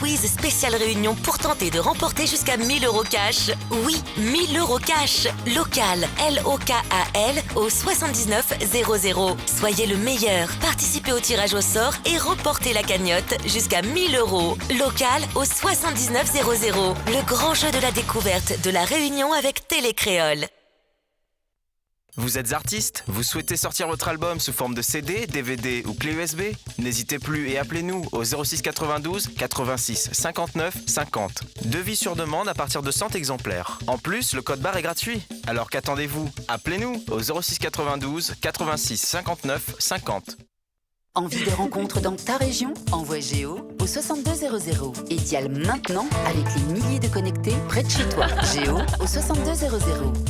quiz spécial réunion pour tenter de remporter jusqu'à 1000 € cash. Oui, 1000 € cash. Local, L-O-K-A-L au 79 00. Soyez le meilleur. Participez au tirage au sort et remportez la cagnotte jusqu'à 1000 €. Local au 79 00. Le grand jeu de la découverte de la Réunion avec Télécréole. Vous êtes artiste? Vous souhaitez sortir votre album sous forme de CD, DVD ou clé USB? N'hésitez plus et appelez-nous au 06 92 86 59 50. Devis sur demande à partir de 100 exemplaires. En plus, le code barre est gratuit. Alors qu'attendez-vous? Appelez-nous au 06 92 86 59 50. Envie de rencontres dans ta région? Envoie Géo au 6200 et dial maintenant avec les milliers de connectés près de chez toi. Géo au 6200.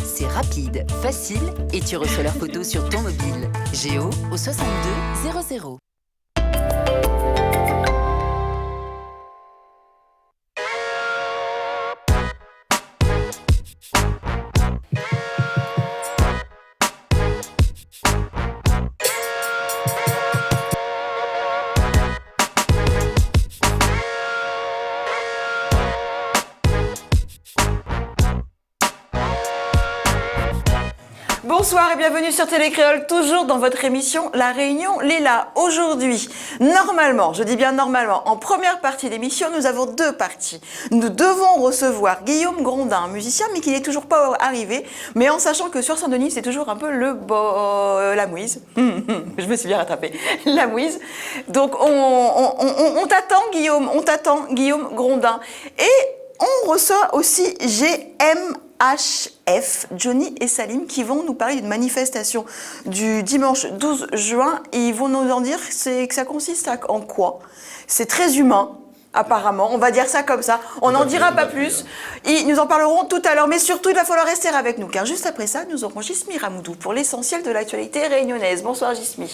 C'est rapide, facile et tu reçois leurs photos sur ton mobile. Géo au 6200. Bonsoir et bienvenue sur Télécréole, toujours dans votre émission La Réunion Léla. Aujourd'hui, normalement, je dis bien normalement, en première partie d'émission, nous avons deux parties. Nous devons recevoir Guillaume Grondin, musicien, mais qui n'est toujours pas arrivé, mais en sachant que sur Saint-Denis, c'est toujours un peu la mouise. Je me suis bien rattrapée. La mouise. Donc, on t'attend, Guillaume Grondin. Et on reçoit aussi GMHF, Johnny et Salim, qui vont nous parler d'une manifestation du dimanche 12 juin. Et ils vont nous en dire que ça consiste en quoi. C'est très humain, apparemment. On va dire ça comme ça. On n'en dira pas plus. Ils nous en parleront tout à l'heure. Mais surtout, il va falloir rester avec nous. Car juste après ça, nous aurons Jismi Ramoudou pour l'essentiel de l'actualité réunionnaise. Bonsoir, Jismi.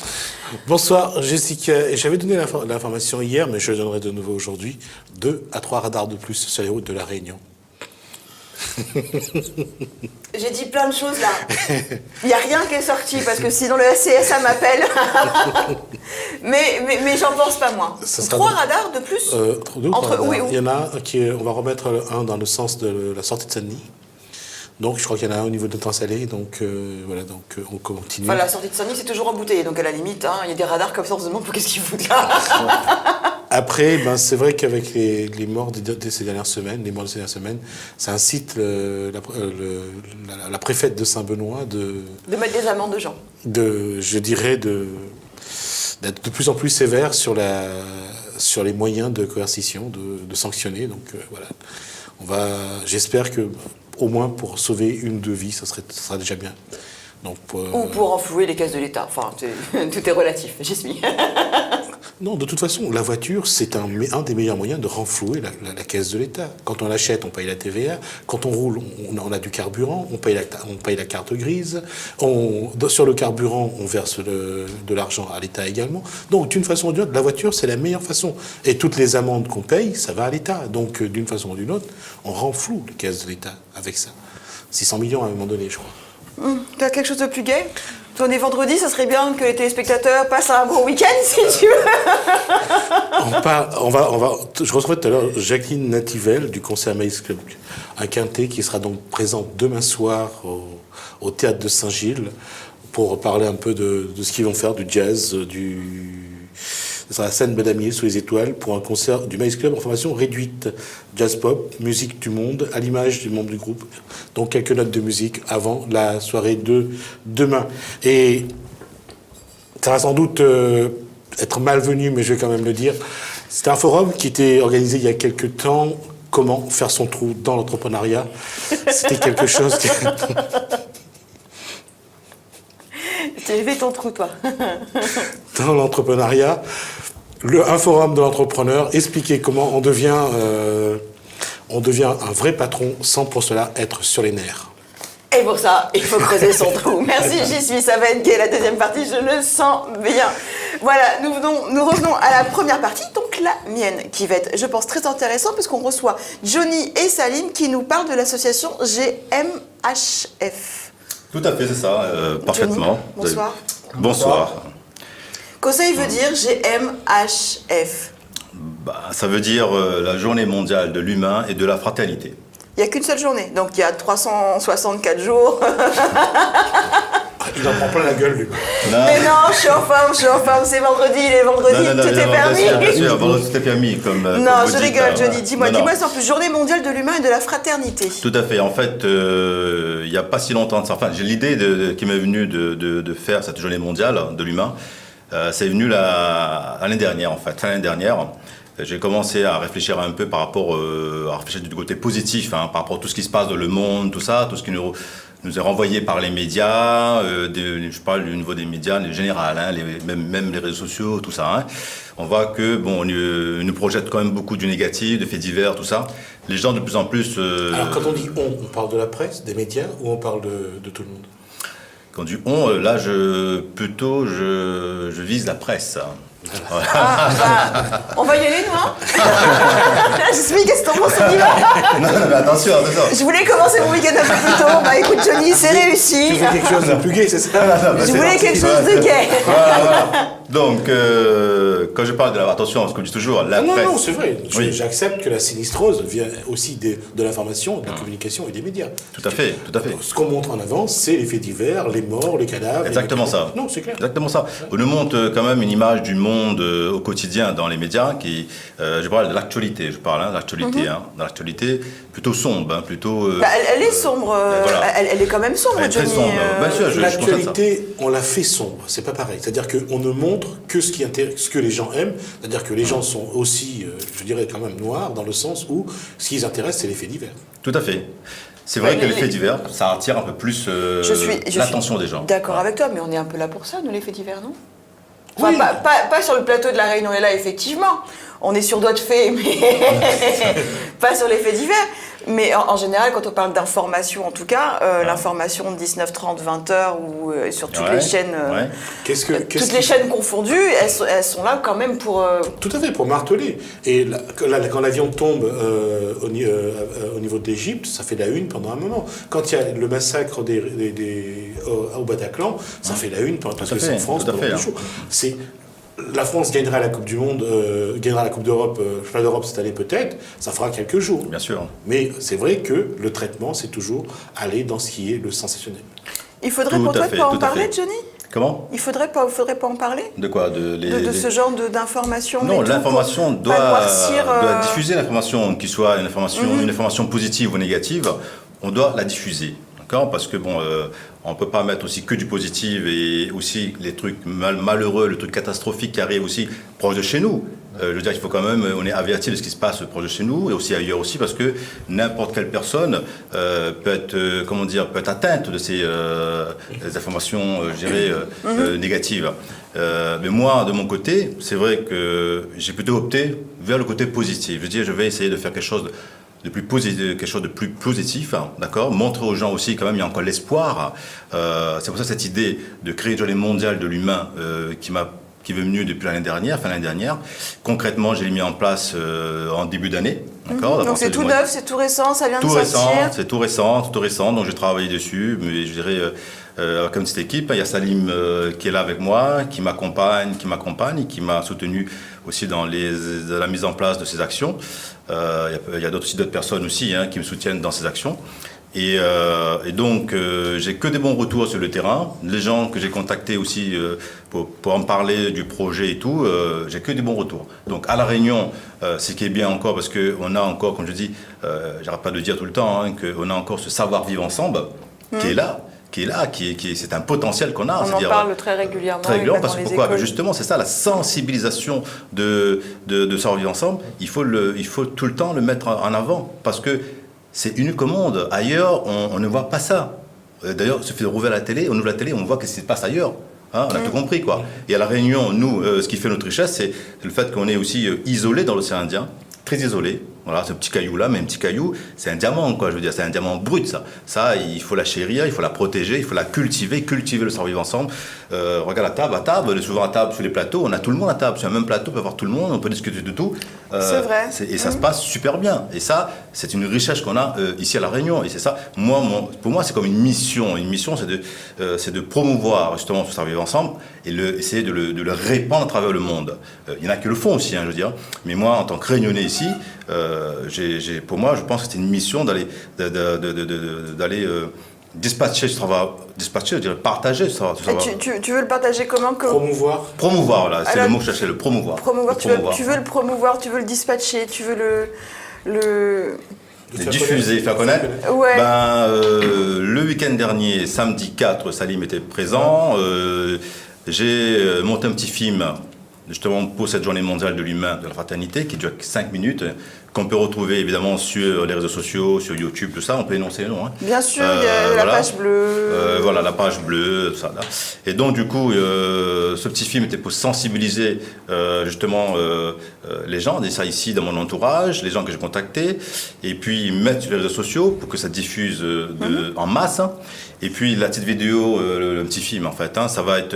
Bonsoir, Jessica. Et j'avais donné l'information hier, mais je le donnerai de nouveau aujourd'hui. 2 à 3 radars de plus sur les routes de la Réunion. J'ai dit plein de choses là. Il n'y a rien qui est sorti parce que sinon le SCSA m'appelle. mais j'en pense pas moi. 3 radars de plus Il y en a un on va remettre un dans le sens de la sortie de Saint-Denis. Donc je crois qu'il y en a un au niveau de Temps-Salé. Donc voilà, donc on continue. Enfin, la sortie de Saint-Denis c'est toujours embouteillé. Donc à la limite, il y a des radars comme ça, on se demande qu'est-ce qu'ils foutent là. Après, c'est vrai qu'avec les morts de ces dernières semaines, ça incite la préfète de Saint-Benoît de mettre des amendes de gens. D'être de plus en plus sévère sur les moyens de coercition, de sanctionner. Donc voilà, j'espère que au moins pour sauver une ou deux vies, ça sera déjà bien. Donc, ou pour enflouer les caisses de l'État. Enfin, tout est relatif, j'y suis. Non, de toute façon, la voiture, c'est un des meilleurs moyens de renflouer la caisse de l'État. Quand on l'achète, on paye la TVA. Quand on roule, on a du carburant, on paye la carte grise. Sur le carburant, on verse de l'argent à l'État également. Donc, d'une façon ou d'une autre, la voiture, c'est la meilleure façon. Et toutes les amendes qu'on paye, ça va à l'État. Donc, d'une façon ou d'une autre, on renfloue les caisses de l'État avec ça. 600 millions à un moment donné, je crois. Tu as quelque chose de plus gai? On est vendredi, ça serait bien que les téléspectateurs passent un bon week-end, si tu veux. Je recevrai tout à l'heure Jacqueline Nativel du concert Maïs Club, un quintet qui sera donc présent demain soir au théâtre de Saint-Gilles pour parler un peu de ce qu'ils vont faire, du jazz, sur la scène Badamier sous les étoiles pour un concert du Maïs Club en formation réduite. Jazz pop, musique du monde, à l'image du membre du groupe. Donc quelques notes de musique avant la soirée de demain. Et ça va sans doute être malvenu, mais je vais quand même le dire. C'était un forum qui était organisé il y a quelques temps. Comment faire son trou dans l'entrepreneuriat. C'était quelque chose... Tu as fait ton trou, toi. Dans l'entrepreneuriat, un forum de l'entrepreneur, expliquer comment on devient un vrai patron sans pour cela être sur les nerfs. Et pour ça, il faut creuser son trou. Merci, j'y suis, ça va être gai. La deuxième partie, je le sens bien. Voilà, nous revenons à la première partie, donc la mienne, qui va être, je pense, très intéressante, parce qu'on reçoit Johnny et Salim qui nous parlent de l'association GMHF. Tout à fait, c'est ça, parfaitement. Johnny, bonsoir. Bonsoir. Qu'est-ce que veut dire GMHF? Ça veut dire la journée mondiale de l'humain et de la fraternité. Il n'y a qu'une seule journée, donc il y a 364 jours. Il en prend plein la gueule, lui. Mais non, je suis en forme, c'est vendredi, il est vendredi, tout est permis. Bien sûr, vendredi, tout est permis. Non, je rigole, Johnny, dis-moi, c'est en plus journée mondiale de l'humain et de la fraternité. Tout à fait. En fait, il n'y a pas si longtemps de ça. Enfin, j'ai l'idée qui m'est venue de faire cette journée mondiale de l'humain. C'est venu l'année dernière, en fait. L'année dernière, j'ai commencé à réfléchir un peu par rapport à réfléchir du côté positif, par rapport à tout ce qui se passe dans le monde, tout ça, tout ce qui nous est renvoyé par les médias, je parle du niveau des médias, en général, même les réseaux sociaux, tout ça. On voit que, on nous projette quand même beaucoup du négatif, des faits divers, tout ça. Les gens, de plus en plus... Alors, quand on dit on parle de la presse, des médias, ou on parle de tout le monde? Quand on dit on, là, je vise la presse. On va y aller, nous, J'explique, qu'est-ce que t'en penses, on y va? Non, mais attention. Je voulais commencer mon week-end un peu plus tôt. Écoute, Johnny, c'est réussi. Tu veux quelque chose de plus gai, c'est ça? Je voulais quelque chose de gai. Voilà. Donc, quand je parle de la... Attention, ce que je dis toujours, la presse... Non, c'est vrai. Oui. J'accepte que la sinistrose vient aussi de l'information, de la communication et des médias. Tout à fait. Ce qu'on montre en avant, c'est les faits divers, les morts, les cadavres... Exactement ça. Non, c'est clair. Exactement ça. On nous montre quand même une image du monde au quotidien dans les médias qui... je parle de l'actualité, de l'actualité plutôt sombre, plutôt... elle est sombre, voilà. elle est quand même sombre, elle est Johnny. Très sombre. Bien sûr, l'actualité, on la fait sombre, c'est pas pareil. C'est-à-dire qu'on ne montre que ce que les gens aiment, c'est-à-dire que les gens sont aussi, je dirais quand même noirs, dans le sens où ce qui les intéresse, c'est les faits divers. Tout à fait. C'est vrai que les faits divers, ça attire un peu plus l'attention des gens. D'accord avec toi, mais on est un peu là pour ça, nous, les faits divers, non? Enfin, oui. pas sur le plateau de la Réunion est là, effectivement. On est sur d'autres faits, mais pas sur les faits divers. Mais en général, quand on parle d'information, en tout cas, l'information de 19h30, 20h ou sur toutes les chaînes, toutes les chaînes confondues, elles sont là quand même pour... Tout à fait, pour marteler. Et là, quand l'avion tombe au niveau de l'Égypte, ça fait la une pendant un moment. Quand il y a le massacre au Bataclan, ça fait la une parce que c'est en France pendant des jours. La France gagnera la Coupe du Monde, gagnera la Coupe d'Europe, pas d'Europe cette année peut-être, ça fera quelques jours. Bien sûr. Mais c'est vrai que le traitement, c'est toujours aller dans ce qui est le sensationnel. Il faudrait pour toi pas en parler, Johnny ? Comment ? Il faudrait pas en parler ? De quoi ? De ce genre d'informations ? Non, l'information doit diffuser l'information, qu'il soit une information positive ou négative, on doit la diffuser. Parce que on ne peut pas mettre aussi que du positif et aussi les trucs malheureux, le truc catastrophique qui arrive aussi proche de chez nous. Je veux dire, il faut quand même, on est averti de ce qui se passe proche de chez nous et aussi ailleurs aussi parce que n'importe quelle personne peut être atteinte de ces informations, je dirais, négatives. Mais moi, de mon côté, c'est vrai que j'ai plutôt opté vers le côté positif. Je veux dire, je vais essayer de faire quelque chose de plus positif, d'accord. Montrer aux gens aussi quand même il y a encore l'espoir. C'est pour ça cette idée de créer une journée mondiale de l'humain qui est venue depuis fin l'année dernière. Concrètement, j'ai mis en place en début d'année, d'accord. Donc c'est tout neuf, c'est tout récent, ça vient de sortir. C'est tout récent. Donc j'ai travaillé dessus, mais je dirais avec une petite équipe. Il y a Salim qui est là avec moi, qui m'accompagne, qui m'a soutenu aussi dans la mise en place de ces actions. Il y a d'autres personnes aussi qui me soutiennent dans ces actions. Et donc, j'ai que des bons retours sur le terrain. Les gens que j'ai contactés aussi pour en parler du projet et tout, j'ai que des bons retours. Donc, à La Réunion, ce qui est bien encore, parce qu'on a encore, comme je dis, j'arrête pas de dire tout le temps, qu'on a encore ce savoir-vivre ensemble qui est là. C'est un potentiel qu'on a. On en parle très régulièrement. Parce que pourquoi ? Justement, c'est ça, la sensibilisation de savoir-vivre ensemble. Il faut tout le temps le mettre en avant, parce que c'est unique au monde. Ailleurs, on ne voit pas ça. D'ailleurs, il suffit de rouvrir la télé, on ouvre la télé, on voit ce qui se passe ailleurs. On a tout compris, quoi. Et à La Réunion, nous, ce qui fait notre richesse, c'est le fait qu'on est aussi isolé dans l'océan Indien, très isolé. Voilà, ce petit caillou-là, mais un petit caillou, c'est un diamant, quoi, je veux dire, c'est un diamant brut, ça. Ça, il faut la chérir, il faut la protéger, il faut la cultiver le savoir-vivre ensemble. Regarde à table, souvent à table, sur les plateaux, on a tout le monde à table. Sur un même plateau, on peut avoir tout le monde, on peut discuter de tout. C'est vrai. Et ça se passe super bien. Et ça, c'est une richesse qu'on a ici à La Réunion. Et c'est ça, pour moi, c'est comme une mission. Une mission, c'est de promouvoir justement ce savoir-vivre ensemble et essayer de le répandre à travers le monde. Il y en a qui le font aussi, hein, je veux dire. Mais moi, en tant que Réunionnais ici, pour moi, je pense que c'est une mission d'aller dispatcher ce travail, je dirais partager ce savoir. Tu veux le partager comment Promouvoir. Promouvoir, là, c'est le mot que je cherchais, le promouvoir. Tu veux le promouvoir, tu veux le dispatcher, tu veux le diffuser, faire connaître. Ouais. Le week-end dernier, samedi 4, Salim était présent. J'ai monté un petit film justement pour cette journée mondiale de l'humain, de la fraternité, qui dure 5 minutes, qu'on peut retrouver évidemment sur les réseaux sociaux, sur YouTube, tout ça. On peut énoncer le nom. Hein. Bien sûr, il y a la page bleue. Voilà, la page bleue, tout ça. Là. Et donc, du coup, ce petit film était pour sensibiliser justement les gens, ça ici dans mon entourage, les gens que j'ai contactés, et puis mettre sur les réseaux sociaux pour que ça diffuse en masse. Hein. Et puis la petite vidéo, le petit film en fait, hein, ça va être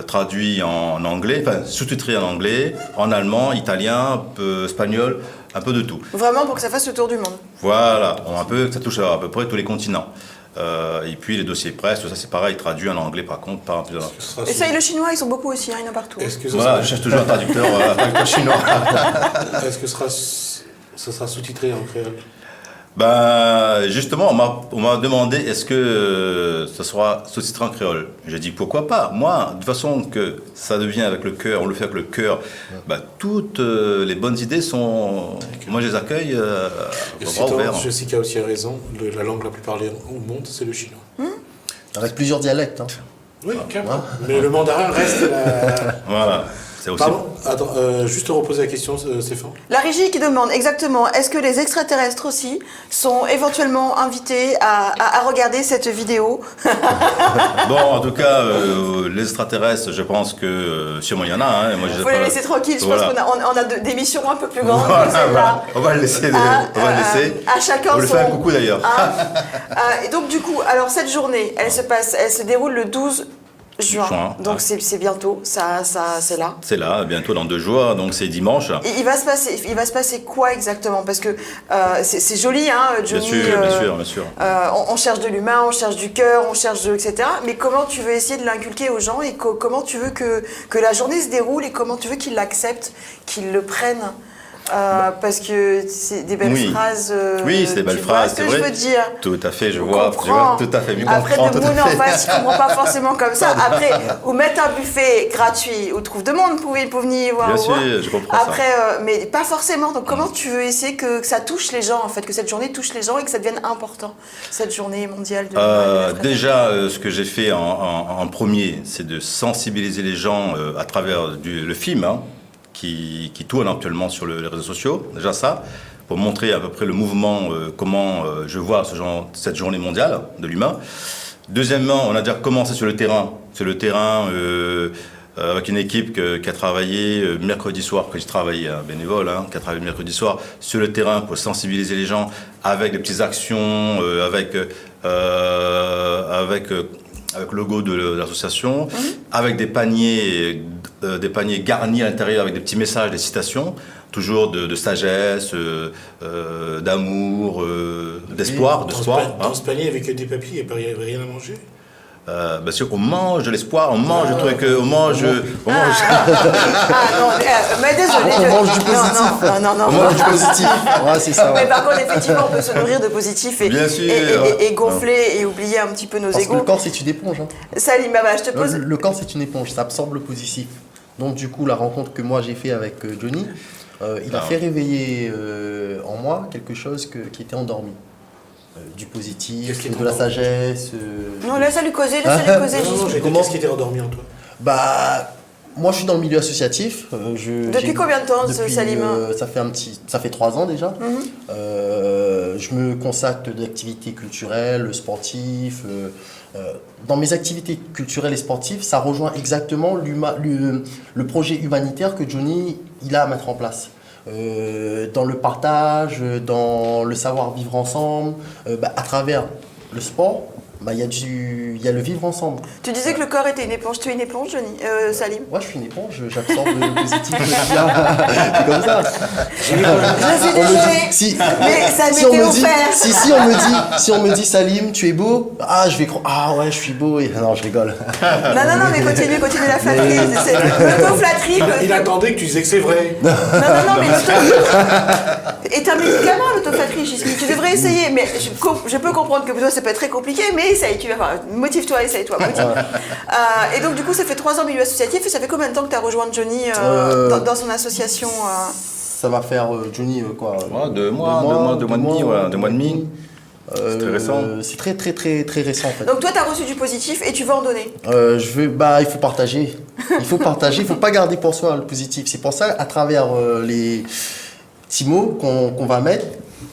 traduit en anglais, enfin sous-titré en anglais, en allemand, italien, espagnol, un peu de tout. Vraiment pour que ça fasse le tour du monde. Voilà, un peu, que ça touche à peu près tous les continents. Et puis les dossiers presse, tout ça c'est pareil, traduit en anglais par contre. Et ça et le chinois, ils sont beaucoup aussi, hein, il y en a partout. Voilà, je cherche toujours un traducteur chinois. Est-ce que ça sera sous-titré en créole? Justement, on m'a demandé est-ce que ça sera sous-titré en créole. J'ai dit pourquoi pas. Moi, de toute façon que ça devient avec le cœur, on le fait avec le cœur. Toutes les bonnes idées sont. Moi, je les accueille bras ouverts. Jessica aussi a raison. La langue la plus parlée au monde, c'est le chinois. Avec plusieurs dialectes. Hein. Oui, carrément. Mais le mandarin reste la. Voilà. C'est aussi... Pardon, attends, juste te reposer la question, Stéphane. La régie qui demande exactement, est-ce que les extraterrestres aussi sont éventuellement invités à regarder cette vidéo? Bon, en tout cas, les extraterrestres, je pense que sûrement il y en a. Hein. Moi, faut les laisser tranquilles, je pense qu'on a des missions un peu plus grandes. Voilà. On va le laisser. À chacun on le fait un coucou d'ailleurs. Et donc du coup, alors cette journée, elle se déroule le 12 juin. Donc c'est bientôt, ça c'est là. C'est là, bientôt dans 2 jours, donc c'est dimanche. Et il va se passer quoi exactement? Parce que c'est joli, hein, Johnny. Bien sûr. On cherche de l'humain, on cherche du cœur, on cherche etc. Mais comment tu veux essayer de l'inculquer aux gens et comment tu veux que la journée se déroule et comment tu veux qu'ils l'acceptent, qu'ils le prennent? Parce que c'est des belles phrases. Oui, c'est des belles phrases, c'est vrai. Je veux dire. Tout à fait, je vois tout à fait. Après, de moulin en face, je comprends pas forcément comme ça. Après, ou mettre un buffet gratuit, où trouve de monde pour venir voir. Bien sûr, je comprends ça. Après, mais pas forcément. Donc, comment tu veux essayer que ça touche les gens, en fait, que cette journée touche les gens et que ça devienne important, cette journée mondiale de la déjà, ce que j'ai fait en premier, c'est de sensibiliser les gens à travers le film, hein, qui tourne actuellement sur les réseaux sociaux, déjà ça, pour montrer à peu près le mouvement, comment je vois cette journée mondiale de l'humain. Deuxièmement, on a déjà commencé sur le terrain. Sur le terrain, avec une équipe qui a travaillé mercredi soir, que j'ai travaillé, un bénévole, hein, qui a travaillé mercredi soir sur le terrain pour sensibiliser les gens avec des petites actions, avec le logo de l'association, avec des paniers garnis à l'intérieur avec des petits messages, des citations, toujours de sagesse, d'amour, d'espoir. Dans ce panier avec des papiers, il n'y avait rien à manger? Bien sûr, on mange de l'espoir, on mange du truc, on mange. Mais désolé. On mange du positif. Non. On mange du positif. Ouais, c'est ça. Mais par contre, effectivement, on peut se nourrir de positif et gonfler et oublier un petit peu nos Parce égos. que le corps, c'est une éponge. Hein. Salim, je te pose. Le corps, c'est une éponge, ça absorbe le positif. Donc, du coup, la rencontre que moi j'ai fait avec Johnny, il a fait réveiller en moi quelque chose qui était endormi. Du positif, de la sagesse. Non, laisse-le lui causer. Qu'est-ce qui était endormi en toi? Moi, je suis dans le milieu associatif. Depuis combien de temps, Salim? Ça fait 3 ans déjà. Je me consacre d'activités culturelles, sportives. Dans mes activités culturelles et sportives, ça rejoint exactement le projet humanitaire que Johnny il a à mettre en place. dans le partage, dans le savoir vivre ensemble, à travers le sport. Il y a le vivre ensemble. Tu disais que le corps était une éponge. Tu es une éponge, Johnny Salim? Moi, je suis une éponge, j'absorbe le positif. C'est comme ça. Je suis désolée, mais ça m'était offert. Si on me dit Salim, tu es beau, je vais croire, ouais, je suis beau. Non, je rigole. Non, mais continue la flatterie. L'autoflatterie. Il attendait que tu disais que c'est vrai. Non, mais est un médicament, l'autoflatterie, Gismi. Tu devrais essayer. Mais je peux comprendre que pour toi, ça peut être très compliqué, mais essaye, motive-toi, essaye-toi. Et donc, du coup, ça fait 3 ans au milieu associatif, et ça fait combien de temps que tu as rejoint Johnny dans son association Ça va faire, Johnny, quoi 2 mois et demi. C'est très récent. C'est très, très, très, très récent, en fait. Donc, toi, tu as reçu du positif et tu veux en donner il faut partager. Il faut pas garder pour soi le positif. C'est pour ça, à travers les petits mots qu'on va mettre,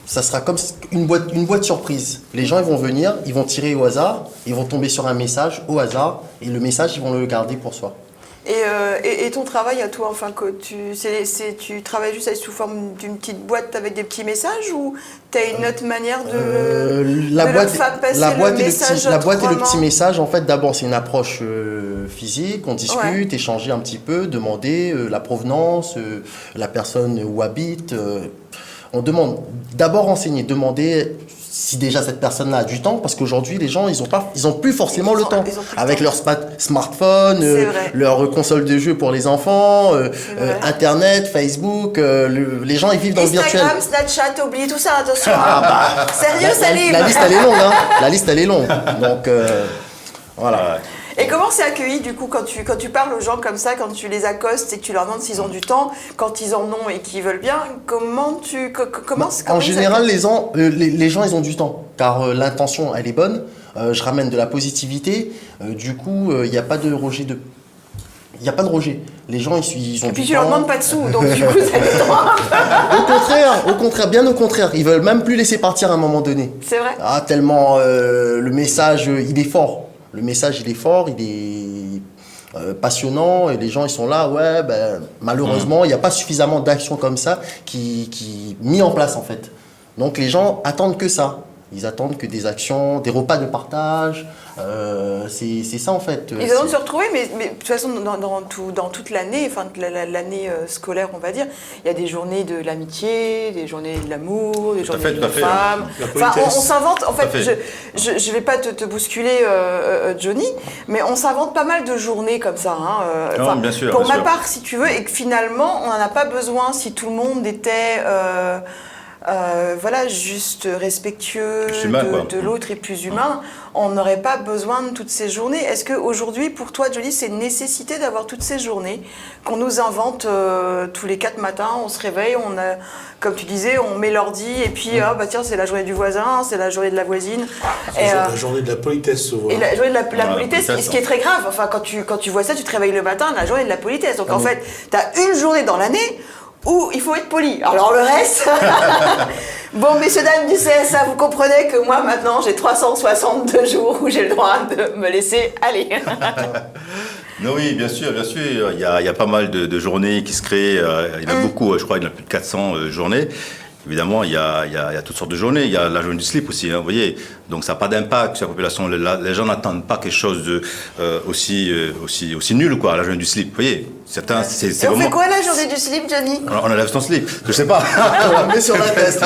ça sera comme une boîte surprise. Les gens, ils vont venir, ils vont tirer au hasard, ils vont tomber sur un message au hasard, et le message, ils vont le garder pour soi. Et ton travail à toi, enfin, tu travailles juste sous forme d'une petite boîte avec des petits messages, ou tu as une autre manière la boîte et le mains petit message, en fait, d'abord, c'est une approche physique, on discute, échanger un petit peu, demander la provenance, la personne où habite. On demande d'abord renseigner, demander si déjà cette personne-là a du temps, parce qu'aujourd'hui les gens ils ont plus forcément le temps avec leur smartphone, leur console de jeu pour les enfants, Internet, Facebook, les gens ils vivent dans le virtuel. Instagram, Snapchat, oublie tout ça, attention. Sérieux, Salim. La liste elle est longue, la liste elle est longue. Donc voilà. Et comment c'est accueilli du coup quand tu parles aux gens comme ça, quand tu les accostes et que tu leur demandes s'ils ont du temps, quand ils en ont et qu'ils veulent bien, comment En général, les gens ils ont du temps, car l'intention elle est bonne. Je ramène de la positivité. Du coup, il n'y a pas de rejet Il n'y a pas de rejet. Les gens, ils ont du temps. Et puis tu leur demandes pas de sous, donc du coup, ça Au contraire, bien au contraire. Ils veulent même plus laisser partir à un moment donné. C'est vrai. Tellement le message, il est fort. Le message, il est fort, il est passionnant, et les gens, ils sont là, malheureusement, il n'y a pas suffisamment d'actions comme ça qui mis en place, en fait. Donc les gens attendent que ça. Ils attendent que des actions, des repas de partage, c'est ça en fait. Ils attendent de se retrouver, mais de toute façon, dans toute l'année, enfin l'année scolaire, on va dire, il y a des journées de l'amitié, des journées de l'amour, des journées de la femme. Enfin, on s'invente, en fait, je ne vais pas te bousculer, Johnny, mais on s'invente pas mal de journées comme ça. Bien sûr, pour ma part, si tu veux, et que finalement, on n'en a pas besoin si tout le monde était... juste respectueux de l'autre et plus humain, on n'aurait pas besoin de toutes ces journées. Est-ce qu'aujourd'hui, pour toi, Johnny, c'est une nécessité d'avoir toutes ces journées qu'on nous invente tous les 4 matins, on se réveille, comme tu disais, on met l'ordi et puis tiens, c'est la journée du voisin, c'est la journée de la voisine. C'est la journée de la politesse, souvent. Et la journée de la politesse, ce qui est très grave. Enfin, quand tu vois ça, tu te réveilles le matin, la journée de la politesse. Donc en fait, tu as une journée dans l'année où il faut être poli. Alors le reste... Bon, messieurs, dames du CSA, vous comprenez que moi, maintenant, j'ai 362 jours où j'ai le droit de me laisser aller. Non, oui, bien sûr. Il y a pas mal de journées qui se créent. Il y en a beaucoup, je crois, il y en a plus de 400 journées. Évidemment, il y a toutes sortes de journées. Il y a la journée du slip aussi, vous voyez. Donc, ça n'a pas d'impact sur la population. Les gens n'attendent pas quelque chose de aussi nul, quoi, la journée du slip, vous voyez. Certains, c'est et on fait quoi la journée du slip, Johnny? On enlève son slip. Je sais pas. On le met sur la tête.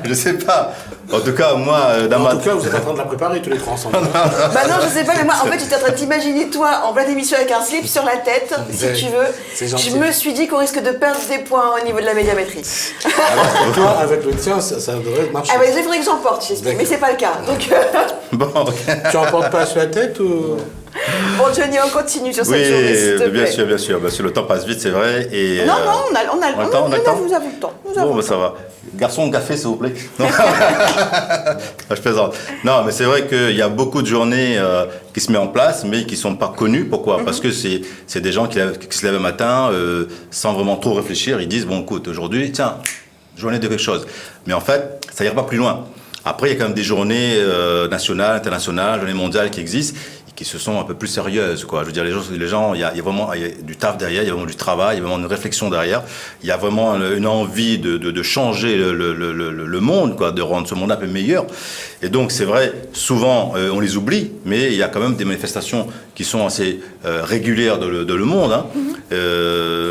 Je sais pas. En tout cas, moi, En tout cas, vous êtes en train de la préparer tous les trois ensemble. Non, je sais pas, mais moi, en fait, j'étais en train de t'imaginer, toi, en pleine émission avec un slip sur la tête, si tu veux. Je me suis dit qu'on risque de perdre des points au niveau de la médiamétrie. Toi, avec le tien, ça devrait marcher. Ah, il faudrait que j'en porte, j'espère, mais c'est pas le cas. Donc, Bon, ok. Tu en portes pas sur la tête ou... Bon, Johnny, on continue sur cette journée, s'il te plaît. Bien sûr. Le temps passe vite, c'est vrai. Et, non, on a le temps. Nous avons le temps. Bon, ça va. Garçon, café, s'il vous plaît. Non. Je plaisante. Non, mais c'est vrai qu'il y a beaucoup de journées qui se mettent en place, mais qui ne sont pas connues. Pourquoi? Parce que c'est des gens qui se lèvent le matin sans vraiment trop réfléchir. Ils disent, bon, écoute, aujourd'hui, tiens, journée de quelque chose. Mais en fait, ça n'ira pas plus loin. Après, il y a quand même des journées nationales, internationales, journées mondiales qui existent, qui se sont un peu plus sérieuses, quoi. Je veux dire, les gens, il y a vraiment du taf derrière, il y a vraiment du travail, il y a vraiment une réflexion derrière, il y a vraiment une envie de changer le monde, quoi, de rendre ce monde un peu meilleur. Et donc, c'est vrai, souvent, on les oublie, mais il y a quand même des manifestations qui sont assez régulières dans le monde, hein.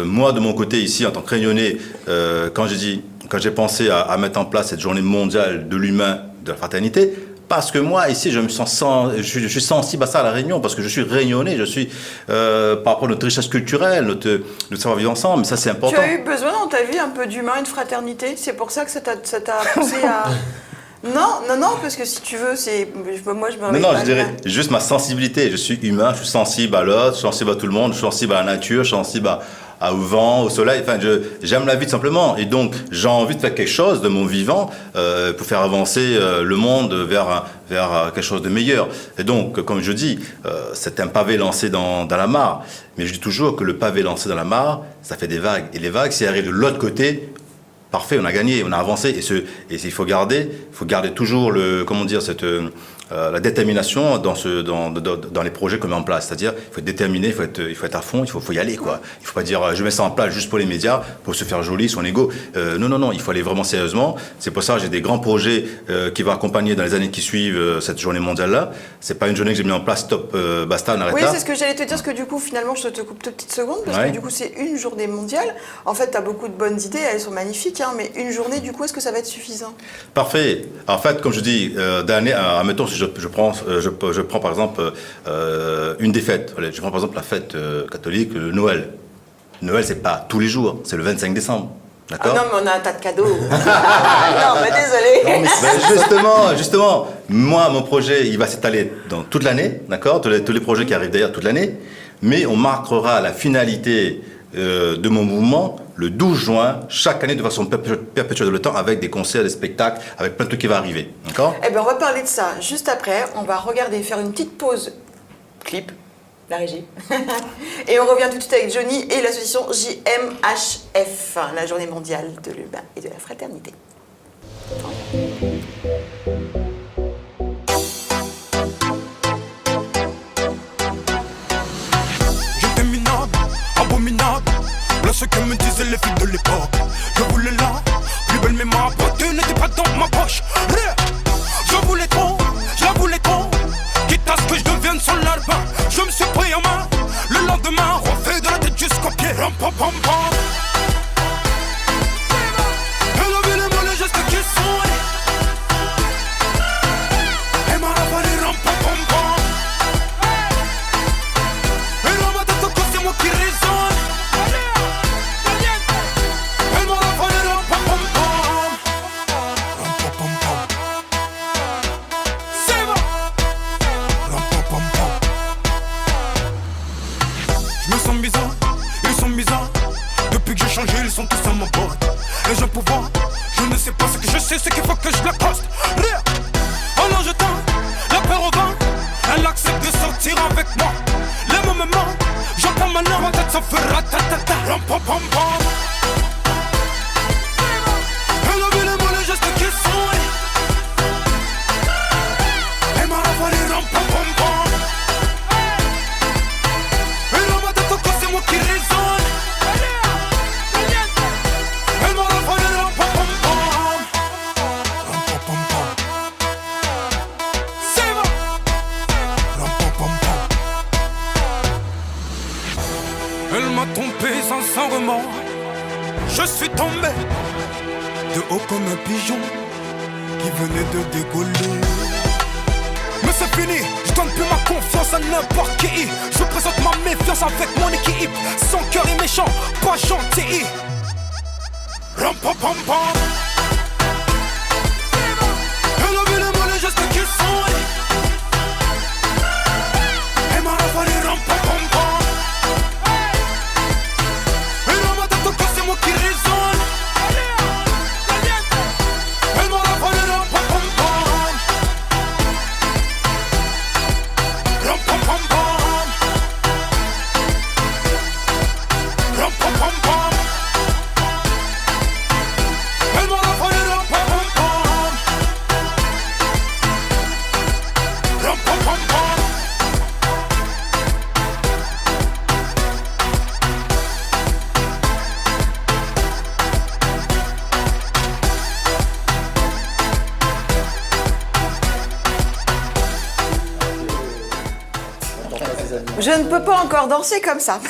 Moi, de mon côté, ici, en tant que Réunionnais, quand j'ai pensé à mettre en place cette journée mondiale de l'humain, de la fraternité, parce que moi, ici, je suis sensible à ça à La Réunion, parce que je suis réunionnais, je suis, par rapport à notre richesse culturelle, notre savoir-vivre ensemble, mais ça, c'est important. Tu as eu besoin dans ta vie un peu d'humain et de fraternité? C'est pour ça que ça t'a poussé à... Non, parce que si tu veux, moi, je me... Non, je dirais juste ma sensibilité. Je suis humain, je suis sensible à l'autre, je suis sensible à tout le monde, je suis sensible à la nature, je suis sensible au vent, au soleil. Enfin, j'aime la vie tout simplement. Et donc, j'ai envie de faire quelque chose de mon vivant pour faire avancer le monde vers quelque chose de meilleur. Et donc, comme je dis, c'est un pavé lancé dans la mare. Mais je dis toujours que le pavé lancé dans la mare, ça fait des vagues. Et les vagues, si elles arrivent de l'autre côté, parfait, on a gagné, on a avancé. Et il faut garder toujours la détermination dans les projets qu'on met en place. C'est-à-dire, il faut être déterminé, il faut être à fond, il faut y aller, quoi. Il ne faut pas dire, je mets ça en place juste pour les médias, pour se faire joli, son ego. Non, il faut aller vraiment sérieusement. C'est pour ça que j'ai des grands projets qui vont accompagner dans les années qui suivent cette journée mondiale-là. C'est pas une journée que j'ai mis en place, stop, basta, on arrête là. Oui, c'est ce que j'allais te dire, parce que du coup, finalement, je te coupe 2 petites secondes, parce que du coup, c'est une journée mondiale. En fait, tu as beaucoup de bonnes idées, elles sont magnifiques, hein, mais une journée, du coup, est-ce que ça va être suffisant? Parfait. En fait, comme je dis, admettons, si je prends par exemple une des fêtes. Je prends par exemple la fête catholique, Noël. Noël, c'est pas tous les jours, c'est le 25 décembre. D'accord? Ah non, mais on a un tas de cadeaux. Non, mais désolé. Justement, moi, mon projet, il va s'étaler dans toute l'année, d'accord? Tous les projets qui arrivent d'ailleurs toute l'année. Mais on marquera la finalité de mon mouvement le 12 juin, chaque année de façon perpétuelle dans le temps, avec des concerts, des spectacles, avec plein de trucs qui vont arriver. D'accord? Eh bien, on va parler de ça juste après. On va faire une petite pause clip, la régie. Et on revient tout de suite avec Johnny et l'association JMHF, la journée mondiale de l'humain et de la fraternité. J'étais minable, abominable. Voilà ce que me disaient les filles de l'époque. Je voulais la plus belle, mais ma beauté n'était pas dans ma poche. Je voulais trop, je la voulais trop. Quitte à ce que je devienne son larbin, je me suis pris en main. Le lendemain, refait de la tête jusqu'au pied. Ram pam pam pam. Elle a vu les mots, les gestes qui sont. Elle m'a ravalé ram pam pam pam. Et dans ma tête encore c'est moi qui résonne. Elle m'a ravalé ram pam pam pam. Ram pam pam pam. C'est bon. Ram pam pam pam. Je me sens bizarre, ils sont bizarres. Depuis que j'ai changé, ils sont tous à ma botte. Et j'ai un pouvoir, je ne sais pas ce que je sais, ce qu'il faut que je l'accoste. Alors je tente, la peur au vent. Elle accepte de sortir avec moi. Les mots me manquent, j'entends maintenant ma tête, ça fait ratatata. Ram pam pam pam. Elle a vu les mots, les gestes qui sont. Elle m'a ravalé ram pam pam pam. Et dans ma tête encore c'est moi qui résonne. Elle m'a ravalé ram pam pam pam. Ram pam pam pam. C'est bon. Ram pam pam pam. Elle m'a trompé sans remords. Je suis tombé de haut comme un pigeon qui venait de décoller. Mais c'est fini, je donne plus ma confiance à n'importe qui. Je présente ma méfiance avec mon équipe. Son cœur est méchant, pas gentil. Ram pam pam pam. Elle a vu les mots, les gestes qui sont. Elle m'a ravalé ram pam pam pam. Et dans ma tête encore c'est moi qui résonne. Elle m'a ravalé ram pam pam pam. Ram pam pam pam. Ram pam pam pam. Elle Je ne peux pas encore danser comme ça.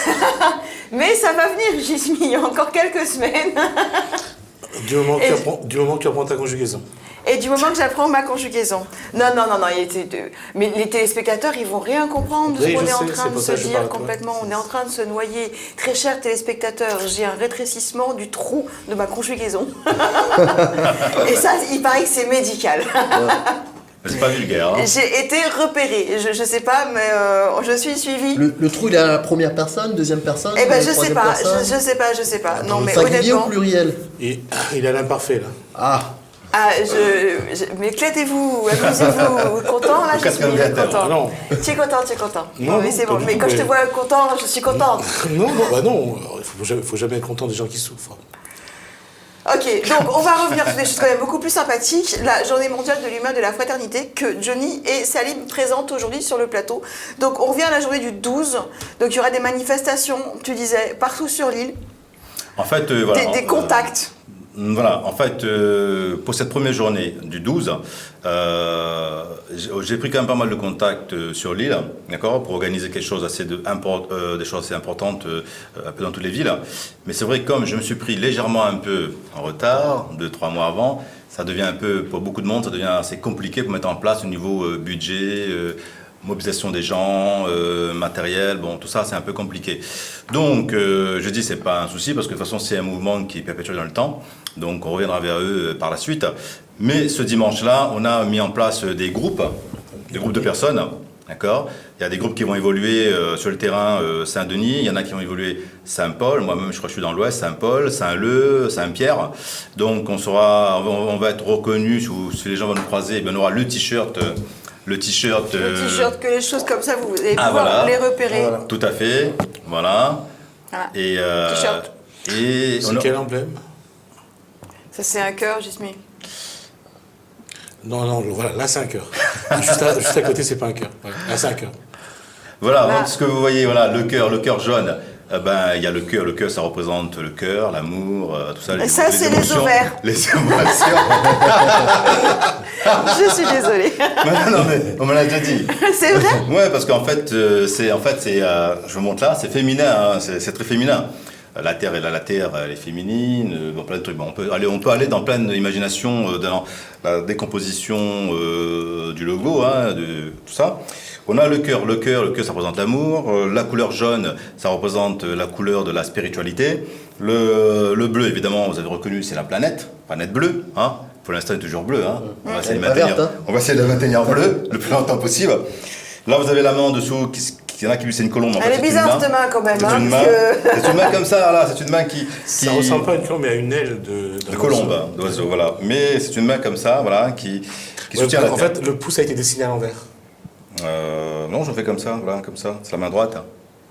Mais ça va venir, Gismi, il y a encore quelques semaines. Du moment que tu apprends ta conjugaison. Et du moment que j'apprends ma conjugaison. Non. Mais les téléspectateurs, ils vont rien comprendre de ce qu'on est en train de se dire complètement. On est en train de se noyer. Très chers téléspectateurs, j'ai un rétrécissement du trou de ma conjugaison. Et ça, il paraît que c'est médical. C'est pas vulgaire. Hein. J'ai été repérée. Je sais pas, mais je suis suivie. Le trou, il est à la première personne, deuxième personne. Eh ben, je sais pas. Je sais pas. Non, mais singulier honnêtement. ou pluriel? Et il a l'imparfait, là. Ah. Mais éclatez-vous, amusez-vous, content là, je suis content. Non. Tu es content. Non, mais c'est bon. Mais quand je te vois content, je suis contente. Non, il faut jamais être content des gens qui souffrent. Ok, donc on va revenir sur des choses quand même beaucoup plus sympathiques. La journée mondiale de l'humain de la fraternité que Johnny et Salim présentent aujourd'hui sur le plateau. Donc on revient à la journée du 12. Donc il y aura des manifestations, tu disais, partout sur l'île. En fait, voilà. Des contacts. Voilà, en fait, pour cette première journée du 12, j'ai pris quand même pas mal de contacts sur l'île, d'accord, pour organiser quelque chose des choses assez importantes un peu dans toutes les villes. Mais c'est vrai que comme je me suis pris légèrement un peu en retard, 2-3 mois avant, ça devient un peu, pour beaucoup de monde, ça devient assez compliqué pour mettre en place au niveau budget, mobilisation des gens, matériel, bon, tout ça, c'est un peu compliqué. Donc, je dis, c'est pas un souci, parce que de toute façon, c'est un mouvement qui est perpétuel dans le temps. Donc, on reviendra vers eux par la suite. Mais ce dimanche-là, on a mis en place des groupes de personnes, d'accord ? Il y a des groupes qui vont évoluer sur le terrain Saint-Denis, il y en a qui vont évoluer Saint-Paul, moi-même, je crois que je suis dans l'Ouest, Saint-Paul, Saint-Leu, Saint-Pierre. Donc, on va être reconnus, si les gens vont nous croiser, on aura le t-shirt... Le t-shirt, que les choses comme ça, vous allez pouvoir les repérer. Voilà. Tout à fait, voilà. Et t-shirt. Et c'est quel emblème? Ça, c'est un cœur, Gismi. Non, voilà, là c'est un cœur. juste à côté, c'est pas un cœur. Voilà, là c'est un cœur. Voilà, donc ce que vous voyez, voilà, le cœur jaune. Il y a le cœur, ça représente le cœur, l'amour, tout ça. Et ça, c'est les ovaires. Les émotions. Je suis désolée. Non, mais on me l'a déjà dit. C'est vrai? Ouais, parce qu'en fait, je vous montre là, c'est féminin, hein, c'est très féminin. La terre, elle est féminine, plein de trucs. Bon, on peut aller dans plein d'imagination dans la décomposition du logo, hein, de tout ça. On a le cœur, ça représente l'amour. La couleur jaune, ça représente la couleur de la spiritualité. Le bleu, évidemment, vous avez reconnu, c'est la planète bleue. Hein. Pour l'instant, elle est toujours bleue. Hein. On va essayer de la maintenir bleue le plus longtemps possible. Là, vous avez la main en dessous. Il y en a qui lui, c'est une colombe. Elle est bizarre, cette main, quand même. C'est une main comme ça, là. C'est une main qui... Ça ressemble pas à une colombe, mais à une aile de colombe, d'oiseau, voilà. Mais c'est une main comme ça, voilà, qui soutient la terre. En fait, le pouce a été dessiné à l'envers. Non, je fais comme ça, voilà, comme ça. C'est la main droite, hein,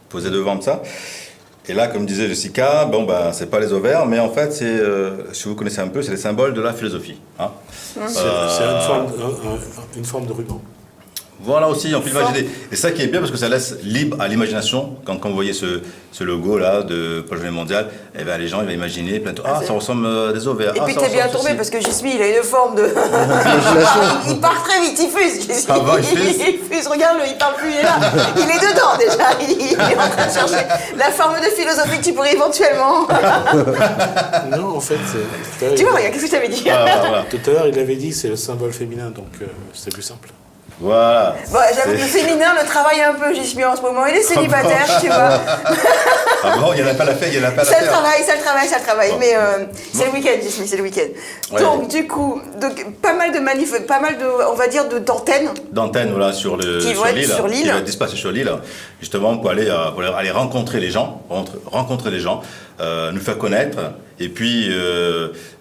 posée devant comme ça. Et là, comme disait Jessica, c'est pas les ovaires, mais en fait, c'est, si vous connaissez un peu, c'est les symboles de la philosophie. Hein. C'est une forme de ruban. Voilà aussi, on peut imaginer. Et ça qui est bien parce que ça laisse libre à l'imagination. Quand vous voyez ce logo-là de Journée mondiale, eh ben, les gens ils vont imaginer plein de... ça ressemble à des ovaires. Et puis t'es bien tombé parce que Gismi, il a une forme de... il part très vite, il fuse. Il fuse, regarde-le, il parle plus, il est là. Il est dedans déjà, il est en train de chercher la forme de philosophie que tu pourrais éventuellement... Non, en fait, tu vois, regarde, qu'est-ce que je t'avais dit? Voilà. Tout à l'heure, il avait dit que c'est le symbole féminin, donc c'est plus simple. Voilà. Bon, j'avoue que le féminin le travaille un peu, Gismi, en ce moment. Il est célibataire, tu vois. Ah bon, il n'y en a pas la fête, il n'y en a pas la fête. Ça le travaille. Bon. Mais c'est le week-end, Gismi, c'est le week-end. Ouais. Donc, du coup, pas mal de manifs, pas mal de, on va dire, d'antennes. D'antennes, voilà, sur l'île. Qui vont être dispatchées sur l'île, justement, pour aller rencontrer les gens, nous faire connaître. Et puis,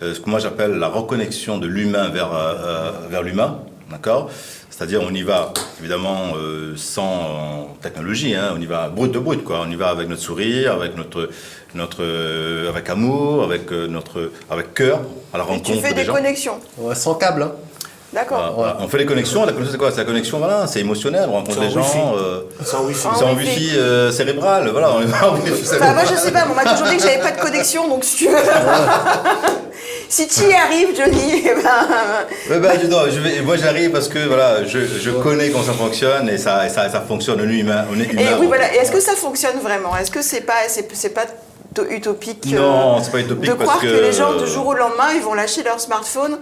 ce que moi j'appelle la reconnexion de l'humain vers l'humain, d'accord ? C'est-à-dire, on y va, évidemment, sans technologie, hein, on y va brut de brut, quoi. On y va avec notre sourire, avec avec amour, avec cœur, à la rencontre des gens. Tu fais des connexions. Ouais, sans câble, hein. D'accord. Voilà. On fait les connexions. La connexion, c'est quoi? C'est la connexion, voilà, c'est émotionnel. On rencontre des gens. Sans wifi. Sans wifi cérébral, voilà. On est en wifi cérébral. Moi, je sais pas. On m'a toujours dit que j'avais pas de connexion, donc si tu veux. si tu y arrives, Johnny, moi j'arrive parce que voilà, je connais comment ça fonctionne et ça fonctionne, on est humain. Et oui, voilà. Et est-ce que ça fonctionne vraiment? Est-ce que c'est pas utopique non, c'est pas utopique de croire que les gens du jour au lendemain ils vont lâcher leur smartphone?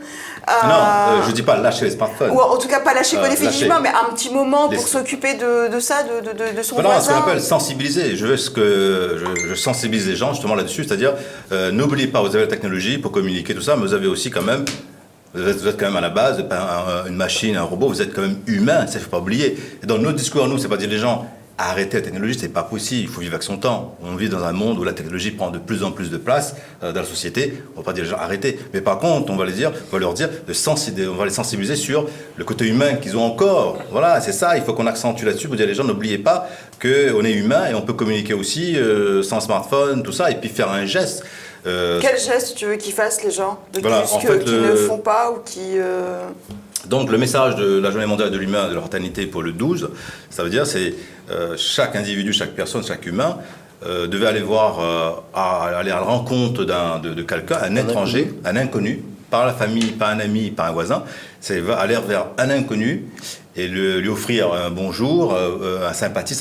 Non, je dis pas lâcher les smartphones. Ou en tout cas pas lâcher définitivement, mais un petit moment pour s'occuper de ça, de son voisin. Ce qu'on appelle sensibiliser. Je sensibilise les gens justement là-dessus, c'est-à-dire n'oubliez pas, vous avez la technologie pour communiquer tout ça, mais vous avez aussi quand même. Vous êtes quand même à la base, une machine, un robot, vous êtes quand même humain, ça il ne faut pas oublier. Et dans notre discours, nous, c'est pas dire les gens arrêtez la technologie, c'est pas possible, il faut vivre avec son temps. On vit dans un monde où la technologie prend de plus en plus de place dans la société, on ne va pas dire les gens arrêtez. Mais par contre, on va leur dire, on va les sensibiliser sur le côté humain qu'ils ont encore. Voilà, c'est ça, il faut qu'on accentue là-dessus pour dire les gens n'oubliez pas qu'on est humain et on peut communiquer aussi sans smartphone, tout ça, et puis faire un geste. Quel geste tu veux qu'ils fassent les gens de plus qu'ils ne font pas ou qui... Donc le message de la Journée mondiale de l'humain et de la fraternité pour le 12, ça veut dire c'est chaque individu, chaque personne, chaque humain devait aller aller à la rencontre de quelqu'un, un étranger, un inconnu, par la famille, pas un ami, pas un voisin, c'est aller vers un inconnu et lui offrir un bonjour, sa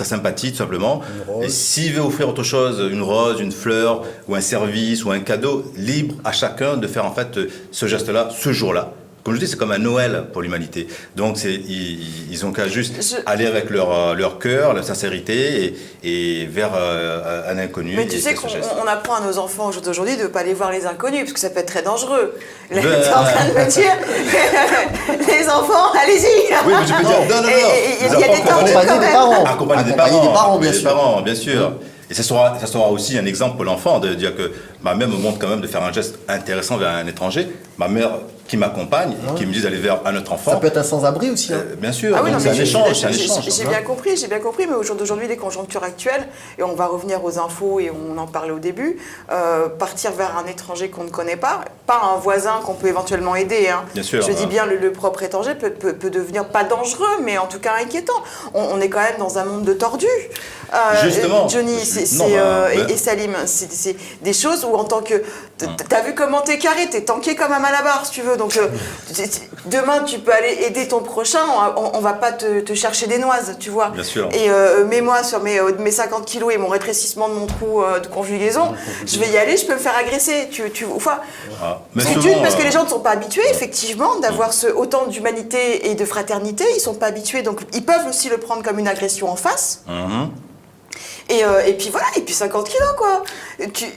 sympathie tout simplement. Et s'il veut offrir autre chose, une rose, une fleur ou un service ou un cadeau, libre à chacun de faire en fait ce geste-là, ce jour-là. Comme je dis, c'est comme un Noël pour l'humanité. Donc, ils ont qu'à juste aller avec leur cœur, leur sincérité et vers un inconnu. Mais tu sais qu'on apprend à nos enfants aujourd'hui de ne pas aller voir les inconnus, parce que ça peut être très dangereux. Là, tu es en train de me dire, les enfants, allez-y. Oui, mais je peux dire, non. Il y a des dangers quand même. Accompagner des parents, bien sûr. Et ça sera aussi un exemple pour l'enfant de dire que ma mère me montre quand même de faire un geste intéressant vers un étranger. Ma mère qui m'accompagne, qui me dit d'aller vers un autre enfant. Ça peut être un sans-abri aussi. Hein. Bien sûr, c'est un échange. J'ai bien compris, mais au jour d'aujourd'hui, les conjonctures actuelles, et on va revenir aux infos et on en parlait au début, partir vers un étranger qu'on ne connaît pas un voisin qu'on peut éventuellement aider. Hein. Bien sûr, je dis bien le propre étranger peut devenir pas dangereux, mais en tout cas inquiétant. On est quand même dans un monde de tordus. Justement. Johnny et Salim, c'est des choses où en tant que... T'as vu comment t'es carré, t'es tanké comme un malabar si tu veux. Donc demain tu peux aller aider ton prochain, on va pas te chercher des noises, tu vois. Bien sûr. Et mets-moi sur mes 50 kilos et mon rétrécissement de mon trou de conjugaison, je vais y aller, je peux me faire agresser. Parce que les gens ne sont pas habitués effectivement d'avoir autant d'humanité et de fraternité, ils sont pas habitués, donc ils peuvent aussi le prendre comme une agression en face. Et puis voilà, et puis 50 kilos quoi.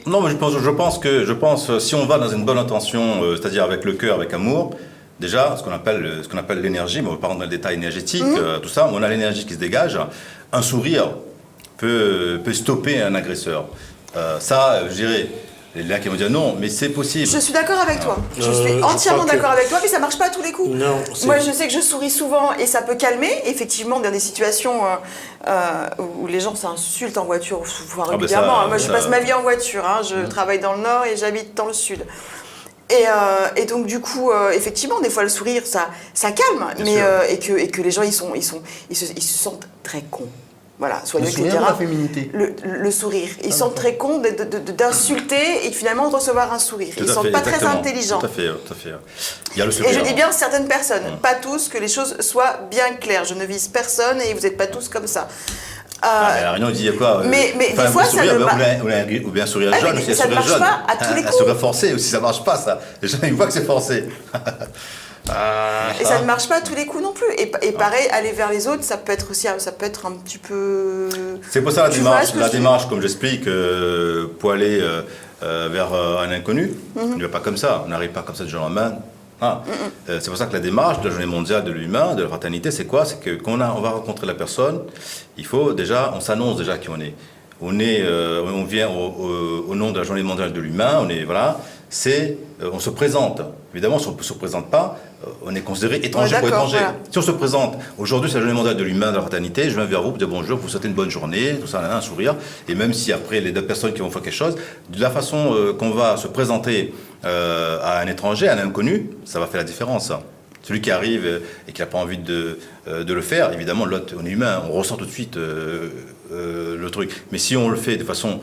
Non, mais je pense si on va dans une bonne intention, c'est-à-dire avec le cœur, avec amour, déjà ce qu'on appelle l'énergie, mais on va pas rentrer dans le détail énergétique, tout ça, on a l'énergie qui se dégage. Un sourire peut stopper un agresseur. Ça, je dirais. Il y en a qui vont dire non, mais c'est possible. Je suis d'accord avec toi. Je suis entièrement d'accord avec toi, mais ça marche pas à tous les coups. Non, moi, je sais que je souris souvent et ça peut calmer. Effectivement, dans des situations où les gens s'insultent en voiture, voire régulièrement. Moi, je passe ma vie en voiture. Hein. Je travaille dans le Nord et j'habite dans le Sud. Et donc du coup, effectivement, des fois le sourire, ça calme, et que les gens ils se sentent très cons. Voilà, soyons le sourire de la féminité. Le sourire. Ils sont très cons d'insulter et finalement de recevoir un sourire. Ils ne sont pas très intelligents. Tout à fait. Il y a le sourire. Et je dis bien certaines personnes, pas tous, que les choses soient bien claires. Je ne vise personne et vous n'êtes pas tous comme ça. Mais la réunion, il dit quoi Mais des fois, ça ne marche pas. Ou bien un sourire jaune, aussi un sourire jaune. Ça ne marche pas à tous les coups. Un sourire forcé aussi, ça ne marche pas, ça. Les gens, ils voient que c'est forcé. Et ça ne marche pas à tous les coups non plus. Et pareil, aller vers les autres, ça peut être un petit peu... C'est pour ça la démarche, comme j'explique, pour aller vers un inconnu, on ne va pas comme ça, on n'arrive pas comme ça du jour au lendemain. C'est pour ça que la démarche de la Journée mondiale de l'humain, de la fraternité, c'est quoi? C'est que quand on va rencontrer la personne, on s'annonce déjà qui on est. On vient au nom de la Journée mondiale de l'humain, on se présente. Évidemment, si on ne se présente pas, on est considéré étranger pour étranger. Voilà. Si on se présente, aujourd'hui c'est la Journée mondiale de l'humain, de la fraternité, je viens vers vous pour dire bonjour, vous souhaiter une bonne journée, tout ça, un sourire, et même si après les deux personnes qui vont faire quelque chose, de la façon qu'on va se présenter à un étranger, à un inconnu, ça va faire la différence. Celui qui arrive et qui n'a pas envie de le faire, évidemment, l'autre, on est humain, on ressent tout de suite le truc. Mais si on le fait de façon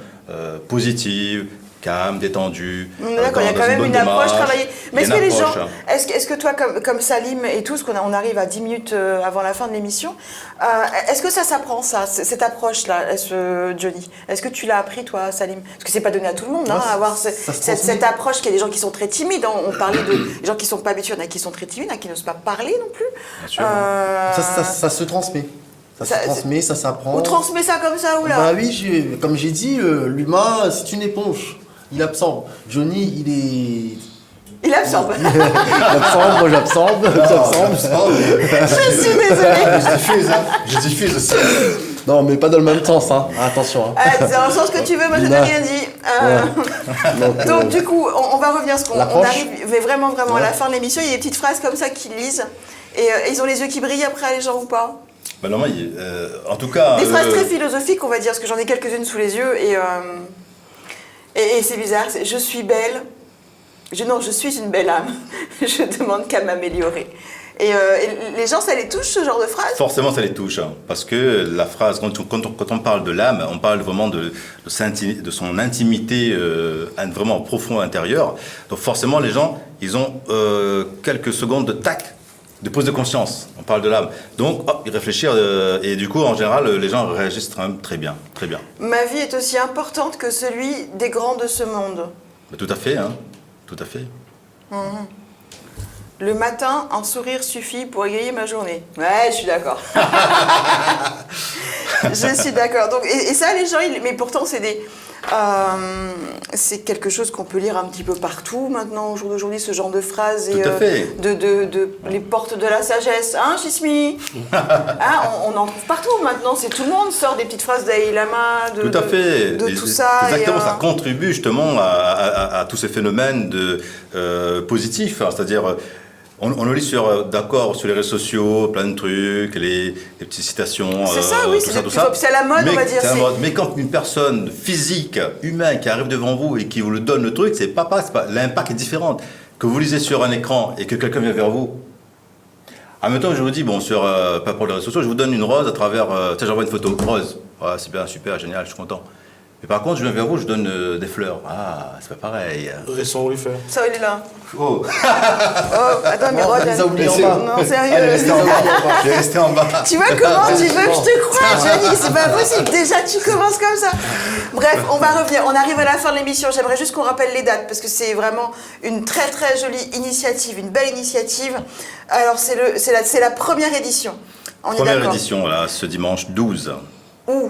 positive, calme, détendu. D'accord, il y a quand même une approche travaillée. Mais est-ce que les gens, est-ce que toi, comme Salim et tous, on arrive à 10 minutes avant la fin de l'émission, est-ce que ça s'apprend, cette approche-là, Johnny? Est-ce que tu l'as appris, toi, Salim? Parce que c'est pas donné à tout le monde, avoir cette approche, qu'il y a des gens qui sont très timides. On parlait de gens qui sont pas habitués, il y en a qui sont très timides, qui n'osent pas parler non plus. Bien sûr. Ça se transmet. Ça se transmet, ça s'apprend. On transmet ça comme ça, ou là? Bah oui, comme j'ai dit, l'humain, c'est une éponge. Il absorbe. Johnny, il est... Il absorbe. J'absorbe, j'absorbe. Je suis désolée. Je diffuse aussi. Non, mais pas dans le même sens, hein. Attention. Hein. C'est dans le sens que tu veux, moi je n'ai rien dit. Donc du coup, on va revenir à ce qu'on arrive vraiment à la fin de l'émission. Il y a des petites phrases comme ça qu'ils lisent. Et ils ont les yeux qui brillent après, les gens, ou pas? Ben non, en tout cas... Des phrases très philosophiques, on va dire, parce que j'en ai quelques-unes sous les yeux. Et c'est bizarre, je suis belle. Non, je suis une belle âme. Je demande qu'à m'améliorer. Et les gens, ça les touche, ce genre de phrase? Forcément, ça les touche. Parce que la phrase, quand on parle de l'âme, on parle vraiment de son intimité vraiment profond intérieure. Donc forcément, les gens, ils ont quelques secondes de tac, de prise de conscience. On parle de l'âme. Donc, ils réfléchissent. Et du coup, en général, les gens réagissent très bien. Très bien. Ma vie est aussi importante que celui des grands de ce monde. Mais tout à fait, hein. Tout à fait. Le matin, un sourire suffit pour égayer ma journée. Ouais, je suis d'accord. Je suis d'accord. Donc, et ça, les gens, mais pourtant, c'est quelque chose qu'on peut lire un petit peu partout maintenant, au jour d'aujourd'hui, ce genre de phrases. Tout à fait. Les portes de la sagesse. Hein, Chismi? On en trouve partout maintenant. Tout le monde sort des petites phrases d'Aïe Lama, tout à fait. de tout ça. Exactement, ça contribue justement à tous ces phénomènes positifs. C'est-à-dire... On le lit sur les réseaux sociaux, plein de trucs, les petites citations. C'est ça, oui, c'est à la mode, on va dire. Mais quand une personne physique, humaine, qui arrive devant vous et qui vous le donne le truc, l'impact est différent. Que vous lisez sur un écran et que quelqu'un vient vers vous. En même temps, je vous dis, pas pour les réseaux sociaux, je vous donne une rose à travers. J'envoie une photo, rose. Ouais, c'est bien, super, génial, je suis content. Mais par contre, je viens vers vous, je donne des fleurs. Ah, c'est pas pareil. Ils sont où les fleurs? Ça, il est là. Oh. Attends, mais Rod, les a oubliés en bas. Non, sérieux. Je vais rester en bas. Tu vois comment tu veux que je te croie, Johnny? C'est pas possible. Déjà, tu commences comme ça. Bref, on va revenir. On arrive à la fin de l'émission. J'aimerais juste qu'on rappelle les dates parce que c'est vraiment une très très jolie initiative, une belle initiative. Alors, c'est la première édition. On est d'accord? Première édition, voilà, ce dimanche 12. Où?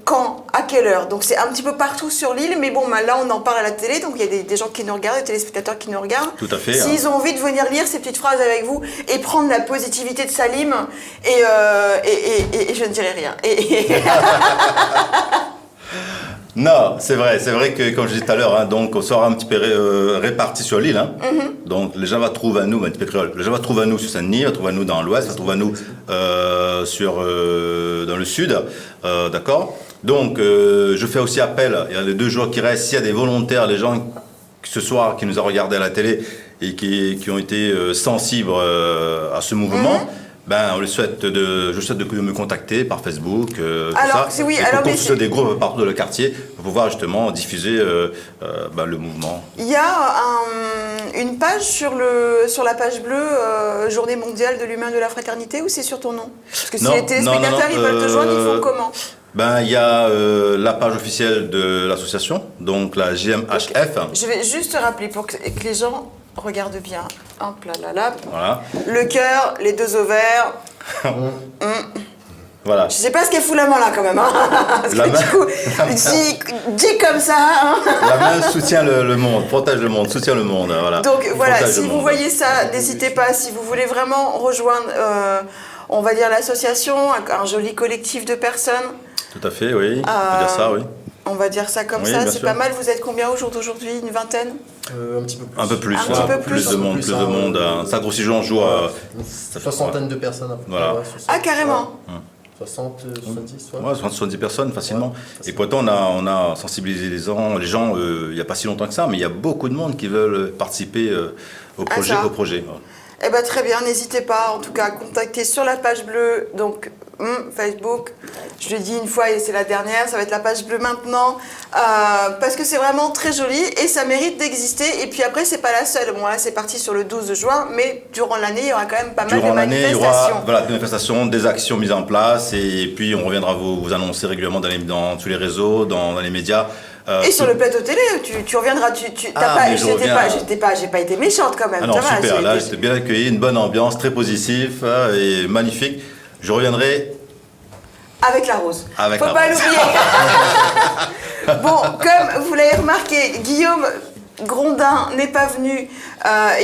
Quand? À quelle heure? Donc c'est un petit peu partout sur l'île, mais bon, là on en parle à la télé, donc il y a des gens qui nous regardent, des téléspectateurs qui nous regardent. Tout à fait. S'ils ont envie de venir lire ces petites phrases avec vous et prendre la positivité de Salim, et je ne dirai rien. Non, c'est vrai que, comme je disais tout à l'heure, donc on sera un petit peu répartis sur l'île. Donc les gens vont trouver à nous, un petit peu créole, les gens vont trouver à nous sur Saint-Denis, vont trouver à nous dans l'ouest, vont trouver à nous dans le sud, d'accord. Donc je fais aussi appel, il y a les 2 jours qui restent, s'il y a des volontaires, des gens ce soir qui nous ont regardé à la télé et qui ont été sensibles à ce mouvement. Je souhaite de me contacter par Facebook, pour des groupes partout dans le quartier pour pouvoir justement diffuser le mouvement. Il y a une page sur la page bleue, Journée mondiale de l'humain et de la fraternité, ou c'est sur ton nom? Parce que si les téléspectateurs ils veulent te joindre, ils font comment? Il y a la page officielle de l'association, donc la GMHF. Je vais juste te rappeler pour que les gens regardent bien. Hop là. Voilà. Le cœur, les 2 ovaires. Voilà. Je sais pas ce qu'est fout la main là quand même. Parce que du coup, dit comme ça. La main soutient le monde, protège le monde, soutient le monde. Voilà. Donc voilà, si vous voyez ça, n'hésitez pas. Si vous voulez vraiment rejoindre, on va dire l'association, un joli collectif de personnes. Tout à fait, oui. On peut dire ça, oui. On va dire ça comme ça, c'est pas mal. Vous êtes combien au jour d'aujourd'hui? Une vingtaine? Un petit peu plus. Un peu plus, plus de monde. Ça grossit jour en jour. Soixantaine de personnes. Voilà. Carrément. 60, 70, ouais. 70 personnes facilement. Et pourtant, on a sensibilisé les gens, il n'y a pas si longtemps que ça, mais il y a beaucoup de monde qui veulent participer au projet. Eh ben très bien, n'hésitez pas en tout cas à contacter sur la page bleue, donc Facebook. Je le dis une fois et c'est la dernière, ça va être la page bleue maintenant, parce que c'est vraiment très joli et ça mérite d'exister. Et puis après, c'est pas la seule. Bon là, c'est parti sur le 12 juin, mais durant l'année, il y aura quand même pas mal de manifestations. Il y aura des manifestations, des actions mises en place et puis on reviendra vous annoncer régulièrement dans tous les réseaux, dans les médias. Et sur le plateau télé, tu reviendras, j'ai pas été méchante quand même. Ah non, super, là j'étais bien accueilli, une bonne ambiance, très positive et magnifique. Je reviendrai avec la rose. Avec Faut la pas rose. l'oublier. Bon, comme vous l'avez remarqué, Guillaume Grondin n'est pas venu.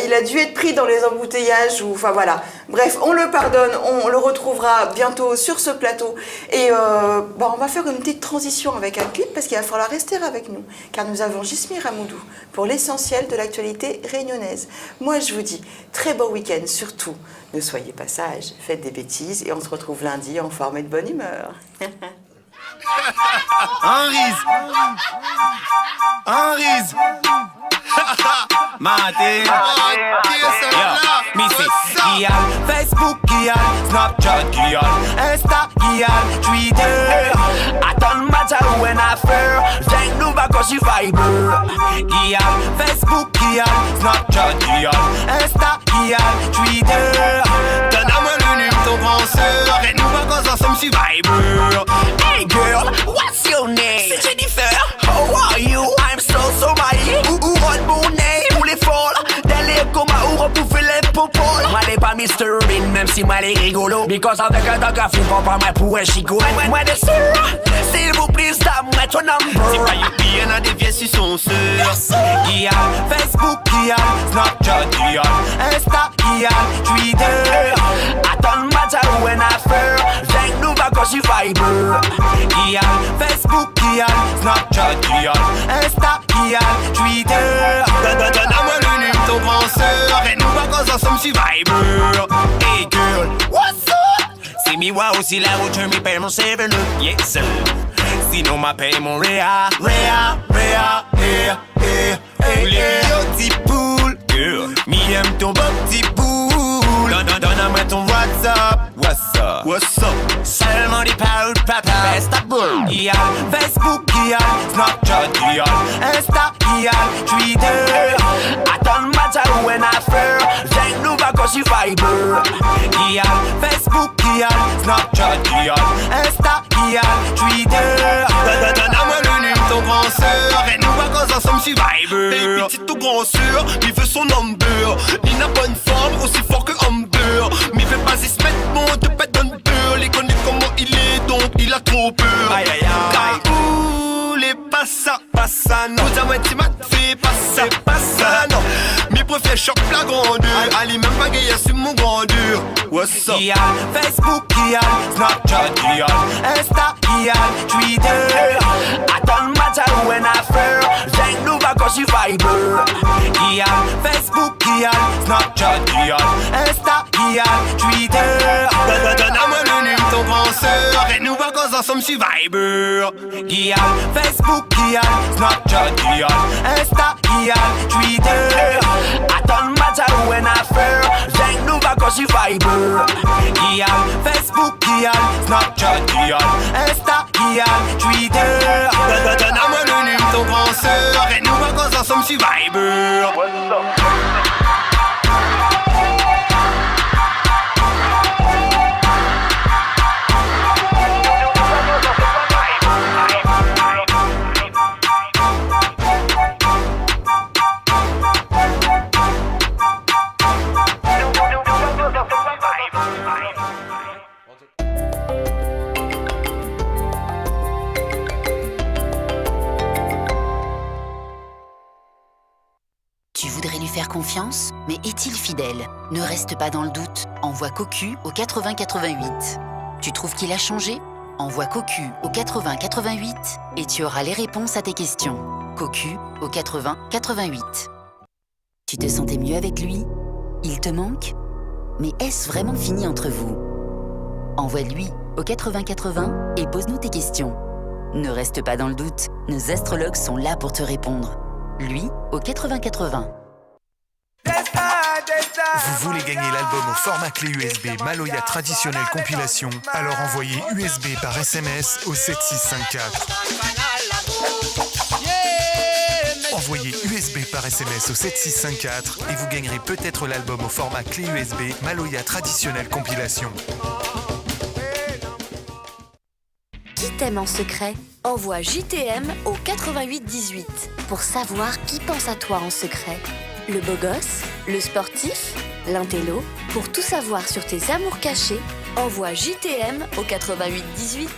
Il a dû être pris dans les embouteillages. Enfin voilà. Bref, on le pardonne. On le retrouvera bientôt sur ce plateau. Et on va faire une petite transition avec un clip parce qu'il va falloir rester avec nous. Car nous avons Jismir Amoudou pour l'essentiel de l'actualité réunionnaise. Moi, je vous dis très bon week-end. Surtout, ne soyez pas sages, faites des bêtises. Et on se retrouve lundi en forme et de bonne humeur. Henri's Maté Missy Facebook Snapchat Insta Twitter Attends matter when I fear Zeng nous va quand je Viber Facebook Snapchat Insta Twitter donne-moi le numéro ton grand sœur et nous va quand ensemble sur Viber. Hey girl, what's your name? C'est Jennifer. How are you? I'm so sorry. One more name. Tous les folles. D'aller comme à où repouffer les popol. Moi n'est pas Mr. Bean, même si moi les rigolo. Because of the cut film, pas mal pour un chico. Moi de sûr, s'il vous plaît, dame-moi ton number. C'est pas youpi, y'en a des vieilles sur son sœur. Facebook, Snapchat, Insta, Twitter. Attends matter when I fear. Zeng nous va quand je Viber. Facebook, Snapchat, Insta, Twitter. Donne-moi le numéro ton grand sœur et nous va quand ensemble sur Viber. Hey girl, what's up? C'est moi aussi la route, je m'y paye mon 7-up. Yes sir. Sinon m'a paye mon Réa. Les petits poules, girl. Mi aime ton beau petit poule. Donne-moi ton WhatsApp. What's up? Seulement des paroles, papa. Best à boule. Facebook, Snapchat, Insta, Twitter. Attends matter when I fear. Zeng nous va quand je Viber. Facebook, Snapchat, Insta, Twitter. Donne-moi le numéro ton grand sœur et nous va quand ensemble sur Viber. Baby, petit tout grand sœur, il veut son number. Il n'a bonne forme, aussi fort que Humber. Mais il veut pas se mettre bon, te pète d'un peur. Les connaît comment il est, donc il a trop peur. Aïe aïe aïe. Cagoule et pas ça, non. Vous avez dit, fait pas ça, non. Mais préfère choc la grandeur. Allez, même pas gagner sur mon grandeur. What's up? Facebook, Snapchat, Insta, Twitter. Attends matter when I fear. Zeng nous va quand je Viber. Facebook, Snapchat, Insta, Twitter. Donne-moi le numéro ton grand sœur et nous va quand ensemble sur Viber. Facebook, Snapchat, Insta, Twitter. Attends matter when I fear. Zeng nous va quand je Viber. Facebook, Snapchat, Insta, Twitter. Donne-moi le numéro ton grand sœur et nous va quand ensemble sur Viber. Tu voudrais lui faire confiance, mais est-il fidèle? Ne reste pas dans le doute. Envoie Cocu au 80 88. Tu trouves qu'il a changé? Envoie Cocu au 80 88 et tu auras les réponses à tes questions. Cocu au 80 88. Tu te sentais mieux avec lui? Il te manque? Mais est-ce vraiment fini entre vous? Envoie-lui au 80 80 et pose-nous tes questions. Ne reste pas dans le doute, nos astrologues sont là pour te répondre. Lui au 80 80. Vous voulez gagner l'album au format clé USB Maloya traditionnel compilation? Alors envoyez USB par SMS au 7654. Envoyez USB par SMS au 7654 et vous gagnerez peut-être l'album au format clé USB Maloya traditionnel compilation. Qui t'aime en secret? Envoie JTM au 8818 pour savoir qui pense à toi en secret. Le beau gosse, le sportif, l'intello. Pour tout savoir sur tes amours cachés, envoie JTM au 8818.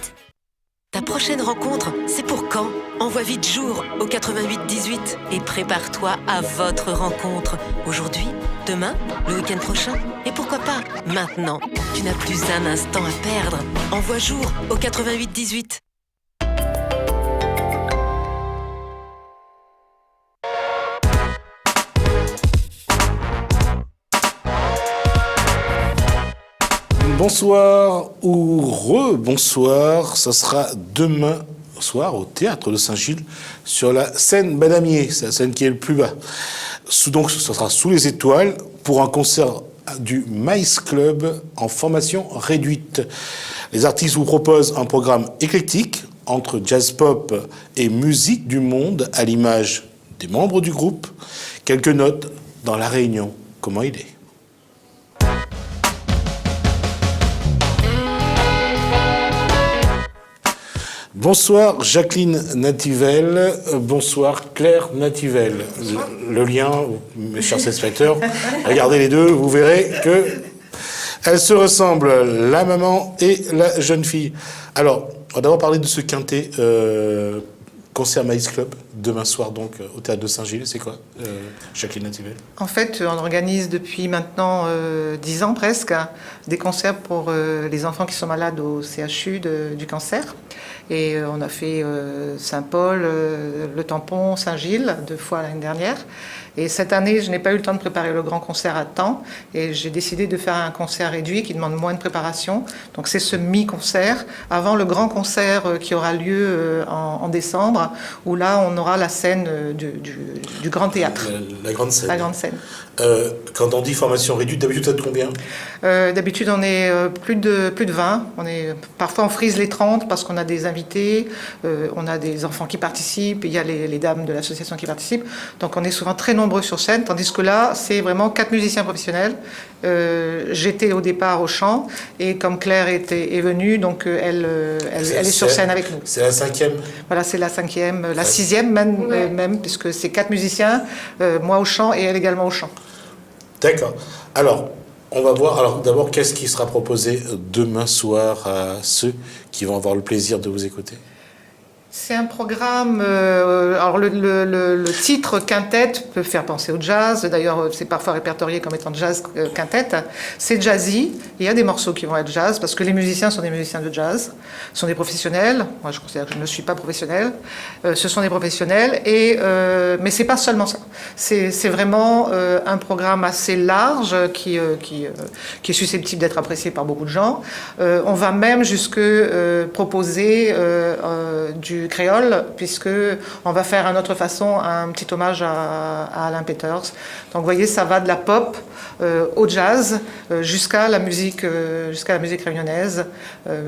Ta prochaine rencontre, c'est pour quand? Envoie vite jour au 8818 et prépare-toi à votre rencontre. Aujourd'hui, demain, le week-end prochain et pourquoi pas maintenant. Tu n'as plus un instant à perdre. Envoie jour au 8818. Bonsoir ou re-bonsoir, ça sera demain soir au Théâtre de Saint-Gilles sur la scène Badamier, c'est la scène qui est le plus bas. Donc ce sera sous les étoiles pour un concert du Maïs Club en formation réduite. Les artistes vous proposent un programme éclectique entre jazz pop et musique du monde à l'image des membres du groupe. Quelques notes dans La Réunion, comment il est. Bonsoir Jacqueline Nativelle, bonsoir Claire Nativelle. Le lien, mes chers spectateurs, regardez les deux, vous verrez que elles se ressemblent, la maman et la jeune fille. Alors, on va d'abord parler de ce quintet concert Maïs Club, demain soir donc au Théâtre de Saint-Gilles. C'est quoi, Jacqueline Nativelle? En fait, on organise depuis maintenant 10 ans presque des concerts pour les enfants qui sont malades au CHU du cancer. Et on a fait Saint-Paul, le Tampon, Saint-Gilles, 2 fois l'année dernière. Et cette année, je n'ai pas eu le temps de préparer le grand concert à temps. Et j'ai décidé de faire un concert réduit qui demande moins de préparation. Donc c'est ce mi-concert avant le grand concert qui aura lieu en décembre, où là, on aura la scène du grand théâtre. La grande scène. La grande scène. Quand on dit formation réduite, d'habitude, ça te combien? D'habitude, on est plus de 20. Parfois, on frise les 30 parce qu'on a des invités, on a des enfants qui participent, il y a les dames de l'association qui participent. Donc, on est souvent très nombreux sur scène, tandis que là, c'est vraiment 4 musiciens professionnels. J'étais au départ au chant, et comme Claire est venue, donc elle est sur scène avec nous. C'est la 5e? Voilà, c'est la 5e, la 6e même, puisque c'est 4 musiciens, moi au chant et elle également au chant. D'accord. Alors, on va voir. Alors, d'abord, qu'est-ce qui sera proposé demain soir à ceux qui vont avoir le plaisir de vous écouter? C'est un programme. Alors, le titre quintet peut faire penser au jazz. D'ailleurs, c'est parfois répertorié comme étant jazz quintet. C'est jazzy. Il y a des morceaux qui vont être jazz parce que les musiciens sont des musiciens de jazz, sont des professionnels. Moi, je considère que je ne suis pas professionnel. Ce sont des professionnels. Mais c'est pas seulement ça. C'est vraiment un programme assez large qui est susceptible d'être apprécié par beaucoup de gens. On va même jusque proposer du créole, puisque on va faire à notre façon un petit hommage à Alain Peters. Donc vous voyez, ça va de la pop au jazz jusqu'à la musique réunionnaise,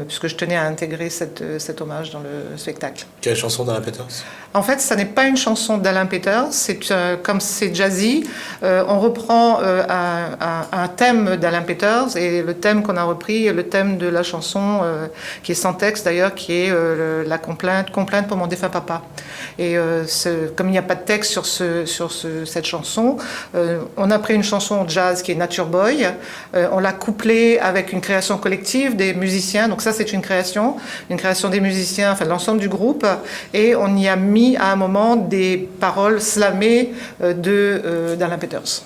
puisque je tenais à intégrer cet hommage dans le spectacle. Quelle chanson d'Alain Peters? En fait, ça n'est pas une chanson d'Alain Peters, c'est comme c'est jazzy, on reprend un thème d'Alain Peters, et le thème qu'on a repris est le thème de la chanson qui est sans texte d'ailleurs, qui est la complainte pour mon défunt papa. Et comme il n'y a pas de texte sur cette chanson, on a pris une chanson jazz qui est Nature Boy, on l'a couplée avec une création collective des musiciens, donc ça c'est une création des musiciens, enfin de l'ensemble du groupe, et on y a mis à un moment des paroles slamées d'Alain Peters.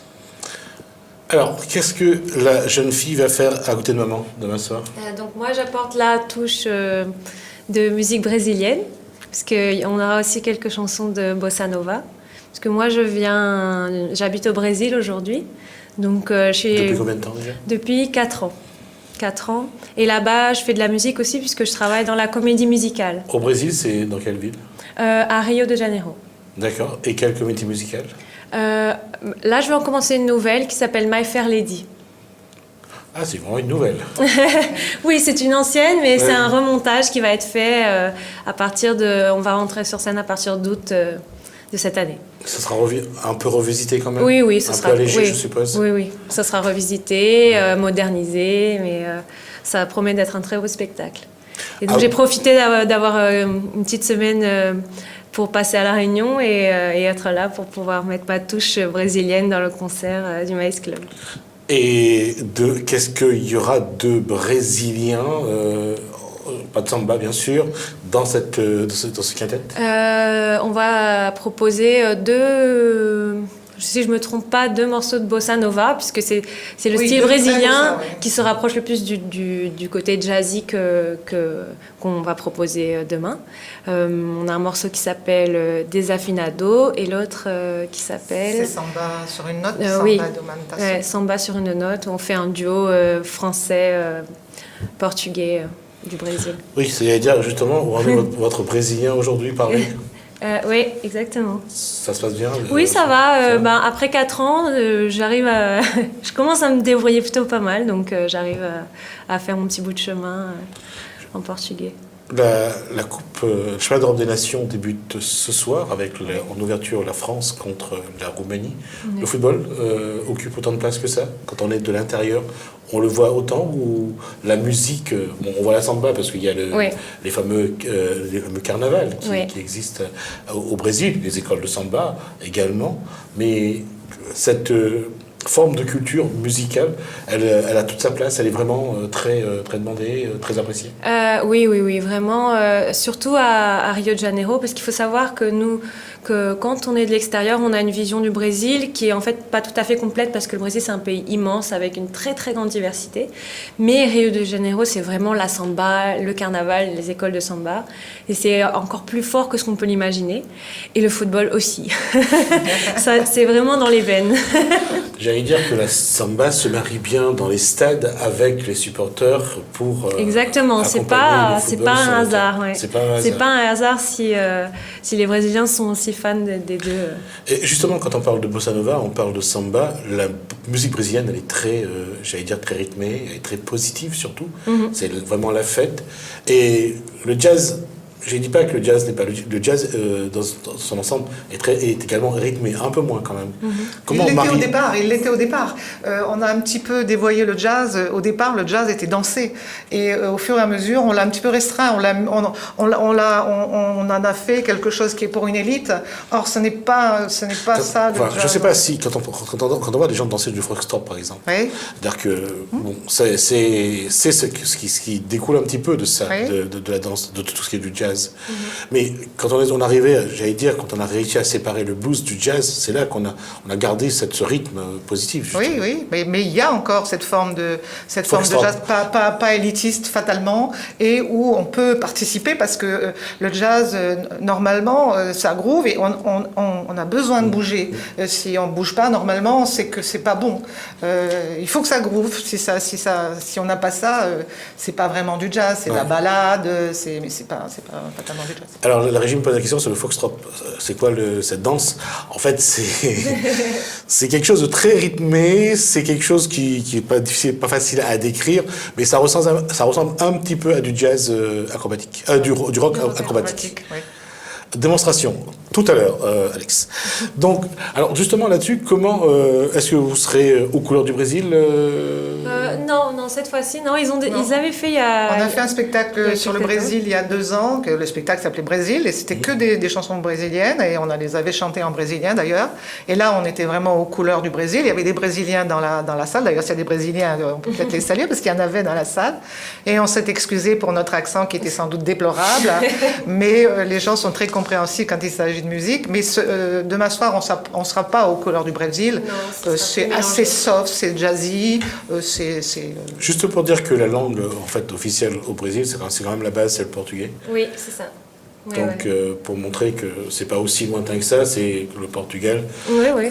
Alors, qu'est-ce que la jeune fille va faire à côté de maman demain soir? Donc moi, j'apporte la touche de musique brésilienne, parce qu'on aura aussi quelques chansons de bossa nova. Parce que moi, j'habite au Brésil aujourd'hui. Donc, depuis combien de temps déjà? Depuis 4 ans. 4 ans. Et là-bas, je fais de la musique aussi, puisque je travaille dans la comédie musicale. Au Brésil, c'est dans quelle ville? À Rio de Janeiro. D'accord. Et quelle comédie musicale? Là, je vais en commencer une nouvelle qui s'appelle My Fair Lady. Ah, c'est vraiment une nouvelle. Oui, c'est une ancienne, mais c'est un remontage qui va être fait à partir de... On va rentrer sur scène à partir d'août de cette année. Ça sera un peu revisité quand même. Oui, ça sera... Un peu allégé, oui, je suppose. Oui, ça sera revisité, modernisé, mais ça promet d'être un très beau spectacle. Et donc j'ai profité d'avoir une petite semaine pour passer à La Réunion et être là pour pouvoir mettre ma touche brésilienne dans le concert du Maïs Club. Et qu'est-ce qu'il y aura de Brésiliens, pas de samba bien sûr, dans ce quintet? On va proposer si je ne me trompe pas, 2 morceaux de bossa nova, puisque c'est le style brésilien qui se rapproche le plus du côté jazzy qu'on va proposer demain. On a un morceau qui s'appelle Desafinado et l'autre qui s'appelle... C'est Samba sur une note, oui. Samba do Mantação. Samba sur une note. On fait un duo français-portugais du Brésil. Oui, c'est-à-dire justement, vous rendez votre Brésilien aujourd'hui parler. Oui, exactement. Ça se passe bien? Oui, ça va. Après 4 ans, je commence à me débrouiller plutôt pas mal, donc j'arrive à faire mon petit bout de chemin en portugais. La Coupe, le Championnat d'Europe des Nations débute ce soir avec en ouverture la France contre la Roumanie. Oui. Le football occupe autant de place que ça? Quand on est de l'intérieur, on le voit autant? Ou la musique, on voit la samba parce qu'il y a les fameux carnavals qui existent au Brésil, les écoles de samba également. Mais cette forme de culture musicale, elle a toute sa place, elle est vraiment très demandée, très appréciée. Oui, vraiment, surtout à Rio de Janeiro, parce qu'il faut savoir que quand on est de l'extérieur, on a une vision du Brésil qui est en fait pas tout à fait complète, parce que le Brésil c'est un pays immense avec une très très grande diversité, mais Rio de Janeiro c'est vraiment la samba, le carnaval, les écoles de samba, et c'est encore plus fort que ce qu'on peut l'imaginer, et le football aussi. Ça, c'est vraiment dans les veines. J'allais dire que la samba se marie bien dans les stades avec les supporters pour exactement, c'est pas un hasard. Ouais. C'est pas un hasard si les Brésiliens sont aussi fans des deux. Et justement, quand on parle de bossa nova, on parle de samba. La musique brésilienne, elle est très, très rythmée, elle est très positive surtout. Mm-hmm. C'est vraiment la fête. Et le jazz. Je ne dis pas que le jazz n'est pas... Le jazz, dans son ensemble, est également rythmé, un peu moins quand même. Mm-hmm. Il l'était au départ. On a un petit peu dévoyé le jazz. Au départ, le jazz était dansé. Et au fur et à mesure, on l'a un petit peu restreint. On en a fait quelque chose qui est pour une élite. Or, ce n'est pas ça, le jazz. Je ne sais pas si, quand on voit des gens danser du foxtrot, par exemple, c'est-à-dire que c'est ce qui découle un petit peu de ça, de la danse, de tout ce qui est du jazz. Mais quand on arrivait, j'allais dire, quand on a réussi à séparer le blues du jazz, c'est là qu'on a gardé ce rythme positif. Justement. Oui, mais il y a encore cette forme de jazz, pas élitiste fatalement, et où on peut participer parce que le jazz, normalement, ça groove et on a besoin de bouger. Si on ne bouge pas, normalement, c'est que c'est pas bon. Il faut que ça groove. Si on n'a pas ça, c'est pas vraiment du jazz, c'est de la balade, mais c'est pas tellement du jazz. Alors, la régie me pose la question sur le foxtrot. C'est quoi cette danse? En fait, c'est quelque chose de très rythmé, c'est quelque chose qui est pas difficile, pas facile à décrire, mais ça ressemble un petit peu à du jazz acrobatique, du rock acrobatique. Oui. Démonstration, tout à l'heure, Alex. Donc, alors justement là-dessus, comment est-ce que vous serez aux couleurs du Brésil Non, cette fois-ci, non. Ils avaient fait On a fait un spectacle sur le Brésil il y a 2 ans, que le spectacle s'appelait Brésil, et c'était que des chansons brésiliennes, et on les avait chantées en brésilien d'ailleurs. Et là, on était vraiment aux couleurs du Brésil. Il y avait des Brésiliens dans la salle. D'ailleurs, s'il y a des Brésiliens, on peut peut-être les saluer, parce qu'il y en avait dans la salle. Et on s'est excusé pour notre accent qui était sans doute déplorable, mais les gens sont très compréhensifs quand il s'agit de musique. Mais demain soir, on ne sera pas aux couleurs du Brésil. C'est assez soft, c'est jazzy, Juste pour dire que la langue en fait officielle au Brésil, c'est quand même la base, c'est le portugais. Oui, c'est ça. Oui, donc pour montrer que c'est pas aussi lointain que ça, c'est le portugais. Oui.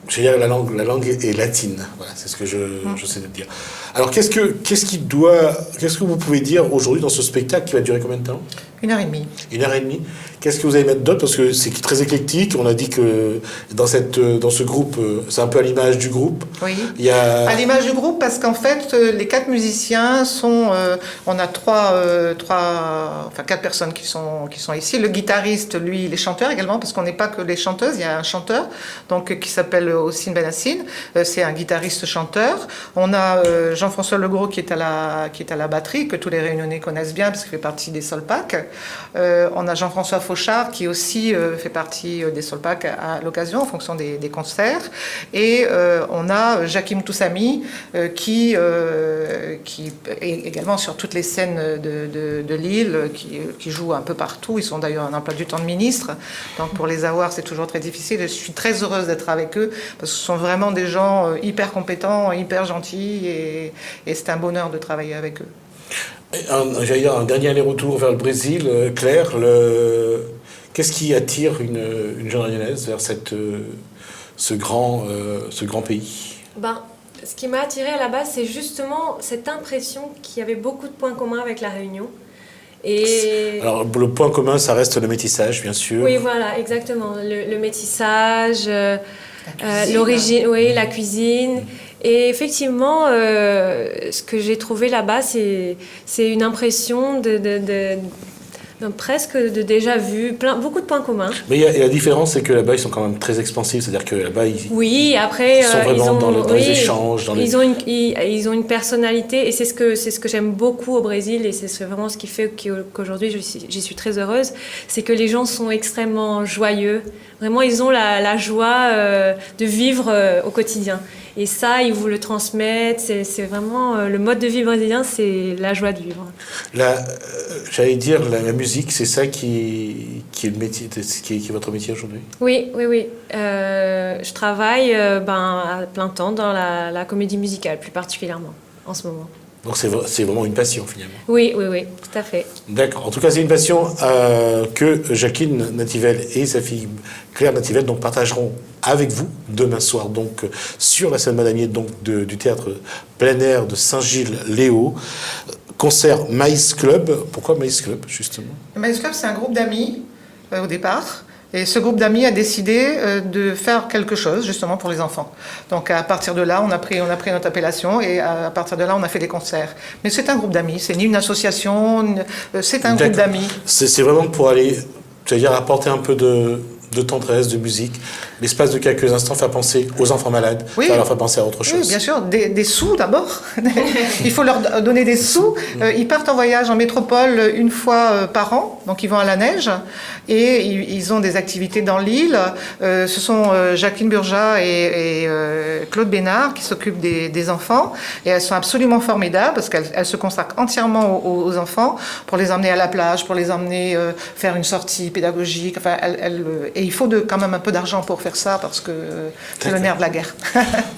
Je veux dire, la langue est latine. Voilà, c'est ce que je sais de dire. Alors, qu'est-ce que vous pouvez dire aujourd'hui dans ce spectacle qui va durer combien de temps? 1h30. 1h30. Qu'est-ce que vous allez mettre d'autre? Parce que c'est très éclectique. On a dit que dans ce groupe, c'est un peu à l'image du groupe. Oui. Il y a... À l'image du groupe, parce qu'en fait, les 4 musiciens sont... on a 4 personnes qui sont ici. Le guitariste, lui, il est chanteur également, parce qu'on n'est pas que les chanteuses. Il y a un chanteur donc, qui s'appelle Ossine Benassine. C'est un guitariste-chanteur. On a Jean-François Legros qui est à la batterie, que tous les Réunionnais connaissent bien, parce qu'il fait partie des Solpac. On a Jean-François Fauchard qui aussi fait partie des Solpac à l'occasion en fonction des concerts, et on a Jakim Toussami qui est également sur toutes les scènes de Lille, qui joue un peu partout. Ils sont d'ailleurs un emploi du temps de ministre, donc pour les avoir c'est toujours très difficile. Je suis très heureuse d'être avec eux parce que ce sont vraiment des gens hyper compétents, hyper gentils, et c'est un bonheur de travailler avec eux. J'allais dire un dernier aller-retour vers le Brésil. Claire, qu'est-ce qui attire une jeune Réunionnaise vers ce grand pays? Ce qui m'a attirée à la base, c'est justement cette impression qu'il y avait beaucoup de points communs avec la Réunion. Alors, le point commun, ça reste le métissage, bien sûr. Oui, voilà, exactement. Le métissage, l'origine, oui, la cuisine. Et effectivement, ce que j'ai trouvé là-bas, c'est une impression presque de déjà vu, beaucoup de points communs. Mais la différence, c'est que là-bas, ils sont quand même très expansifs. C'est-à-dire que là-bas, ils sont vraiment dans les échanges. Ils ont une personnalité, et c'est ce que j'aime beaucoup au Brésil, et c'est vraiment ce qui fait qu'aujourd'hui, j'y suis très heureuse. C'est que les gens sont extrêmement joyeux. Vraiment, ils ont la joie de vivre au quotidien. Et ça, ils vous le transmettent. C'est vraiment le mode de vie brésilien, c'est la joie de vivre. J'allais dire, la musique, c'est ça qui est le métier, qui est votre métier aujourd'hui? Oui. Je travaille à plein temps dans la comédie musicale, plus particulièrement, en ce moment. Donc c'est vraiment une passion, finalement. Oui, tout à fait. D'accord. En tout cas, c'est une passion que Jacqueline Nativelle et sa fille Claire Nativelle donc, partageront avec vous demain soir, donc, sur la scène Madamier du théâtre plein air de Saint-Gilles-Léo. Concert Maïs Club. Pourquoi Maïs Club, justement? Maïs Club, c'est un groupe d'amis, au départ. Et ce groupe d'amis a décidé de faire quelque chose justement pour les enfants. Donc à partir de là, on a pris notre appellation, et à partir de là, on a fait des concerts. Mais c'est un groupe d'amis, c'est ni une association, c'est un groupe d'amis. C'est vraiment pour aller, c'est-à-dire apporter un peu de tendresse, de musique. L'espace de quelques instants faire penser aux enfants malades, ça leur fait penser à autre chose. Oui, bien sûr, des sous d'abord. Il faut leur donner des sous. Ils partent en voyage en métropole une fois par an, donc ils vont à la neige, et ils ont des activités dans l'île. Ce sont Jacqueline Burja et Claude Bénard qui s'occupent des enfants, et elles sont absolument formidables parce qu'elles se consacrent entièrement aux enfants pour les emmener à la plage, pour les emmener faire une sortie pédagogique. Enfin, et il faut quand même un peu d'argent pour faire ça parce que c'est le nerf de la guerre.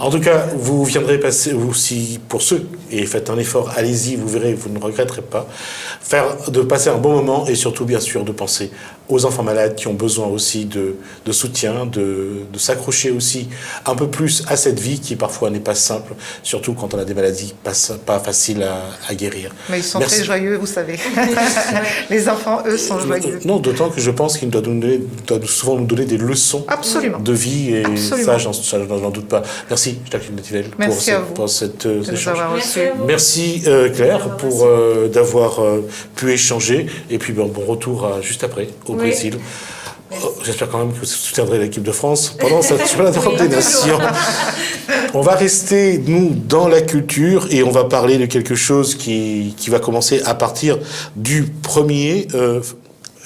En tout cas, vous viendrez passer, si pour ceux, et faites un effort, allez-y, vous verrez, vous ne regretterez pas, de passer un bon moment, et surtout, bien sûr, de penser aux enfants malades qui ont besoin aussi de soutien, de s'accrocher aussi un peu plus à cette vie qui parfois n'est pas simple, surtout quand on a des maladies pas faciles à guérir. Mais ils sont très joyeux, vous savez. Les enfants, eux, sont joyeux. Non, d'autant que je pense qu'ils doivent souvent nous donner des leçons de vie, et ça, j'en doute pas. Merci, Jacqueline Nativelle, pour cet échange. Merci, Claire, pour d'avoir pu échanger, et puis bon retour juste après au Brésil. J'espère quand même que vous soutiendrez l'équipe de France pendant cette Championnat des Nations. On va rester, nous, dans la culture, et on va parler de quelque chose qui va commencer à partir du 1er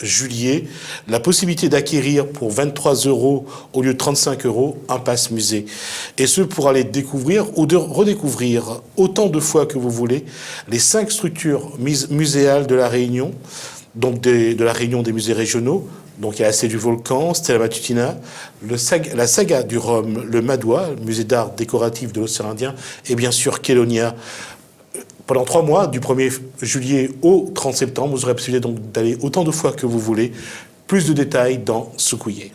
juillet, la possibilité d'acquérir pour 23 € au lieu de 35 € un pass musée. Et ce, pour aller découvrir ou de redécouvrir autant de fois que vous voulez les 5 structures muséales de la Réunion, donc de la Réunion des musées régionaux. Donc il y a la Cité du Volcan, Stella Matutina, la Saga du Rhum, le Madois, le musée d'art décoratif de l'océan Indien, et bien sûr Kélonia. Pendant 3 mois, du 1er juillet au 30 septembre, vous aurez la possibilité donc d'aller autant de fois que vous voulez. Plus de détails dans Soukouye.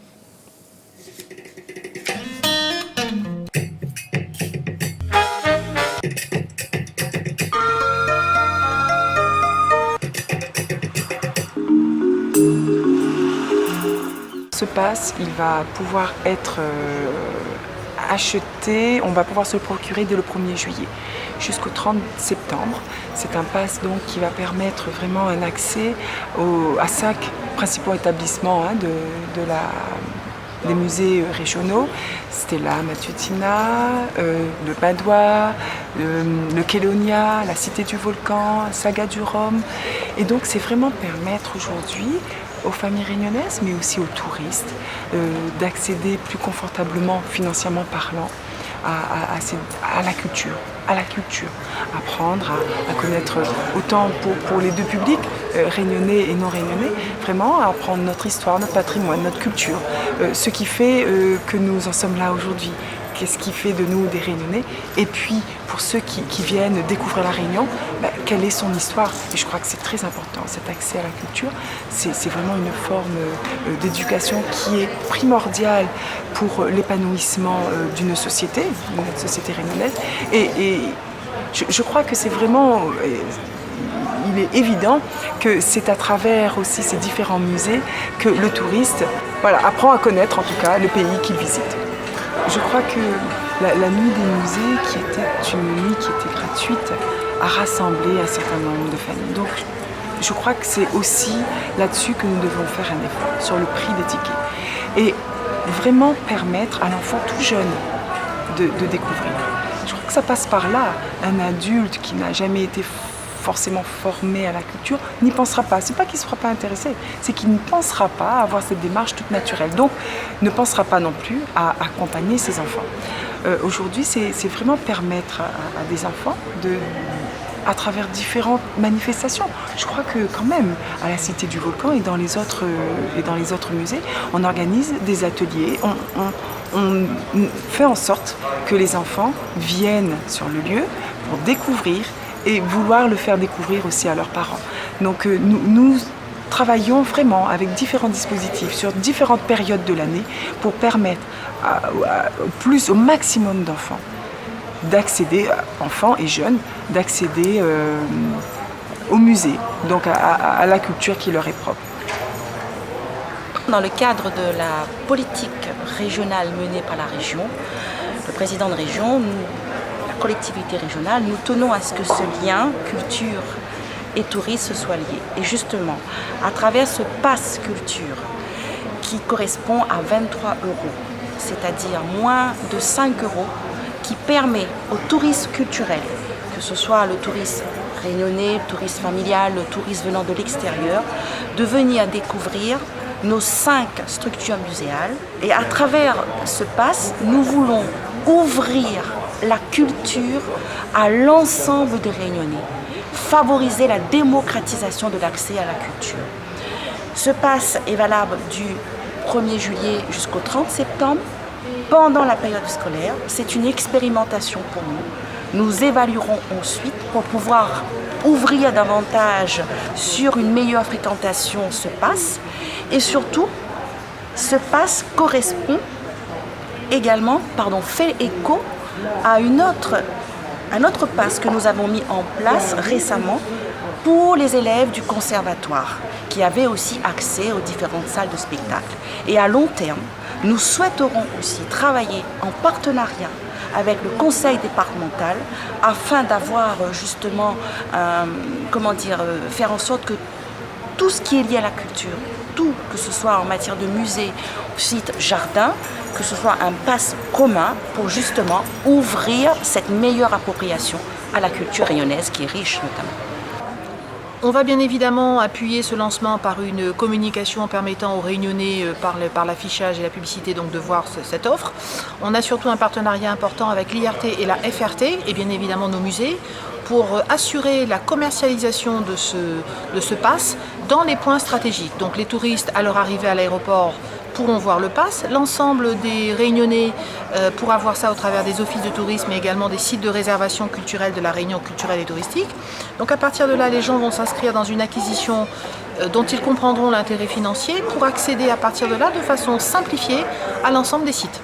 pass, il va pouvoir être acheté, on va pouvoir se le procurer dès le 1er juillet jusqu'au 30 septembre. C'est un pass donc qui va permettre vraiment un accès à 5 principaux établissements des musées régionaux, Stella Matutina, le Badois, le Kélonia, la Cité du Volcan, Saga du Rhum. Et donc c'est vraiment permettre aujourd'hui aux familles réunionnaises, mais aussi aux touristes, d'accéder plus confortablement, financièrement parlant, à la culture, apprendre à connaître autant pour les deux publics, réunionnais et non réunionnais, vraiment à apprendre notre histoire, notre patrimoine, notre culture, ce qui fait que nous en sommes là aujourd'hui. Qu'est-ce qui fait de nous des Réunionnais? Et puis, pour ceux qui viennent découvrir la Réunion, quelle est son histoire? Et je crois que c'est très important, cet accès à la culture. C'est vraiment une forme d'éducation qui est primordiale pour l'épanouissement d'une société réunionnaise. Et je crois que c'est vraiment... Il est évident que c'est à travers aussi ces différents musées que le touriste apprend à connaître en tout cas le pays qu'il visite. Je crois que la nuit des musées, qui était une nuit qui était gratuite, a rassemblé un certain nombre de familles. Donc je crois que c'est aussi là-dessus que nous devons faire un effort, sur le prix des tickets. Et vraiment permettre à l'enfant tout jeune de découvrir. Je crois que ça passe par là. Un adulte qui n'a jamais été forcément formé à la culture n'y pensera pas. C'est pas qu'il ne sera pas intéressé, c'est qu'il ne pensera pas à avoir cette démarche toute naturelle. Donc, ne pensera pas non plus à accompagner ses enfants. Aujourd'hui, c'est vraiment permettre à des enfants à travers différentes manifestations. Je crois que quand même, à la Cité du Volcan et dans les autres musées, on organise des ateliers, on fait en sorte que les enfants viennent sur le lieu pour découvrir et vouloir le faire découvrir aussi à leurs parents. Donc nous travaillons vraiment avec différents dispositifs sur différentes périodes de l'année pour permettre au maximum d'enfants d'accéder, enfants et jeunes, d'accéder au musée, donc à la culture qui leur est propre. Dans le cadre de la politique régionale menée par la région, le président de région, la collectivité régionale, nous tenons à ce que ce lien culture et tourisme soit lié. Et justement, à travers ce pass culture qui correspond à 23 €, c'est-à-dire moins de 5 €, qui permet au tourisme culturel, que ce soit le tourisme réunionnais, le tourisme familial, le tourisme venant de l'extérieur, de venir découvrir nos 5 structures muséales. Et à travers ce pass, nous voulons ouvrir la culture à l'ensemble des Réunionnais, favoriser la démocratisation de l'accès à la culture. Ce pass est valable du 1er juillet jusqu'au 30 septembre. Pendant la période scolaire, c'est une expérimentation pour nous. Nous évaluerons ensuite pour pouvoir ouvrir davantage sur une meilleure fréquentation ce pass. Et surtout, ce pass correspond également, fait écho à un autre pass que nous avons mis en place récemment pour les élèves du conservatoire qui avaient aussi accès aux différentes salles de spectacle. Et à long terme, nous souhaiterons aussi travailler en partenariat avec le conseil départemental afin d'avoir justement, faire en sorte que tout ce qui est lié à la culture, tout, que ce soit en matière de musée, site, jardin, que ce soit un pass commun pour justement ouvrir cette meilleure appropriation à la culture réunionnaise qui est riche notamment. On va bien évidemment appuyer ce lancement par une communication permettant aux Réunionnais, par l'affichage et la publicité, donc de voir cette offre. On a surtout un partenariat important avec l'IRT et la FRT, et bien évidemment nos musées, pour assurer la commercialisation de ce pass dans les points stratégiques. Donc les touristes, à leur arrivée à l'aéroport, pourront voir le pass. L'ensemble des Réunionnais pourra voir ça au travers des offices de tourisme et également des sites de réservation culturelle de la Réunion culturelle et touristique. Donc à partir de là, les gens vont s'inscrire dans une acquisition dont ils comprendront l'intérêt financier pour accéder à partir de là de façon simplifiée à l'ensemble des sites.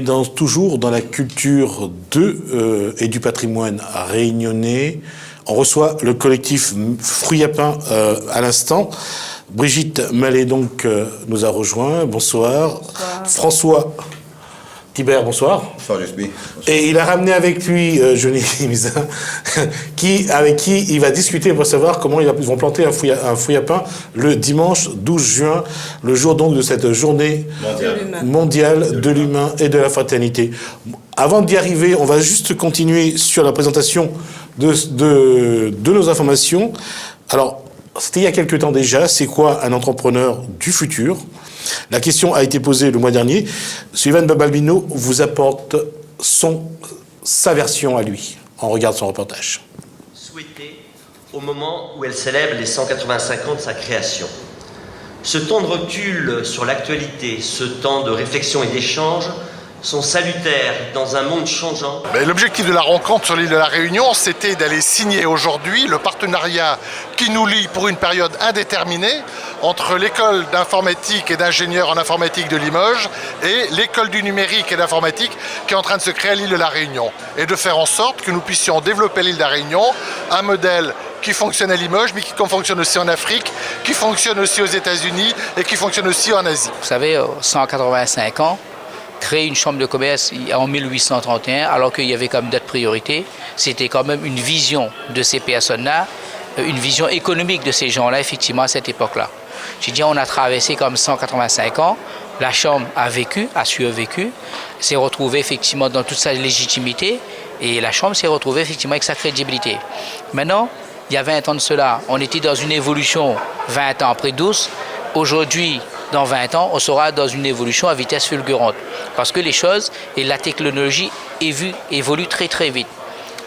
est toujours dans la culture et du patrimoine réunionnais. On reçoit le collectif Fruits à Pain à l'instant. Brigitte Mallet donc nous a rejoint. Bonsoir. François Thibert, bonsoir. Bonsoir, Jusby. Et il a ramené avec lui Johnny Mizin, avec qui il va discuter pour savoir comment ils vont planter un fruit à pain le dimanche 12 juin, le jour donc de cette journée mondiale de l'humain et de la fraternité. Avant d'y arriver, on va juste continuer sur la présentation de nos informations. Alors, c'était il y a quelques temps déjà, c'est quoi un entrepreneur du futur ? La question a été posée le mois dernier. Sullivan Babalbino vous apporte sa version à lui. On regarde son reportage. Souhaité au moment où elle célèbre les 185 ans de sa création. Ce temps de recul sur l'actualité, ce temps de réflexion et d'échange sont salutaires dans un monde changeant. L'objectif de la rencontre sur l'île de la Réunion, c'était d'aller signer aujourd'hui le partenariat qui nous lie pour une période indéterminée entre l'école d'informatique et d'ingénieurs en informatique de Limoges et l'école du numérique et d'informatique qui est en train de se créer à l'île de la Réunion. Et de faire en sorte que nous puissions développer à l'île de la Réunion un modèle qui fonctionne à Limoges, mais qui fonctionne aussi en Afrique, qui fonctionne aussi aux États-Unis et qui fonctionne aussi en Asie. Vous savez, 185 ans, créer une chambre de commerce en 1831, alors qu'il y avait comme d'autres priorités, c'était quand même une vision de ces personnes-là, une vision économique de ces gens-là, effectivement, à cette époque-là. J'ai dit, on a traversé comme 185 ans, la chambre a survécu, s'est retrouvée effectivement dans toute sa légitimité, et la chambre s'est retrouvée effectivement avec sa crédibilité. Maintenant, il y a 20 ans de cela, on était dans une évolution 20 ans après 12, aujourd'hui, dans 20 ans, on sera dans une évolution à vitesse fulgurante. Parce que les choses et la technologie évoluent très très vite.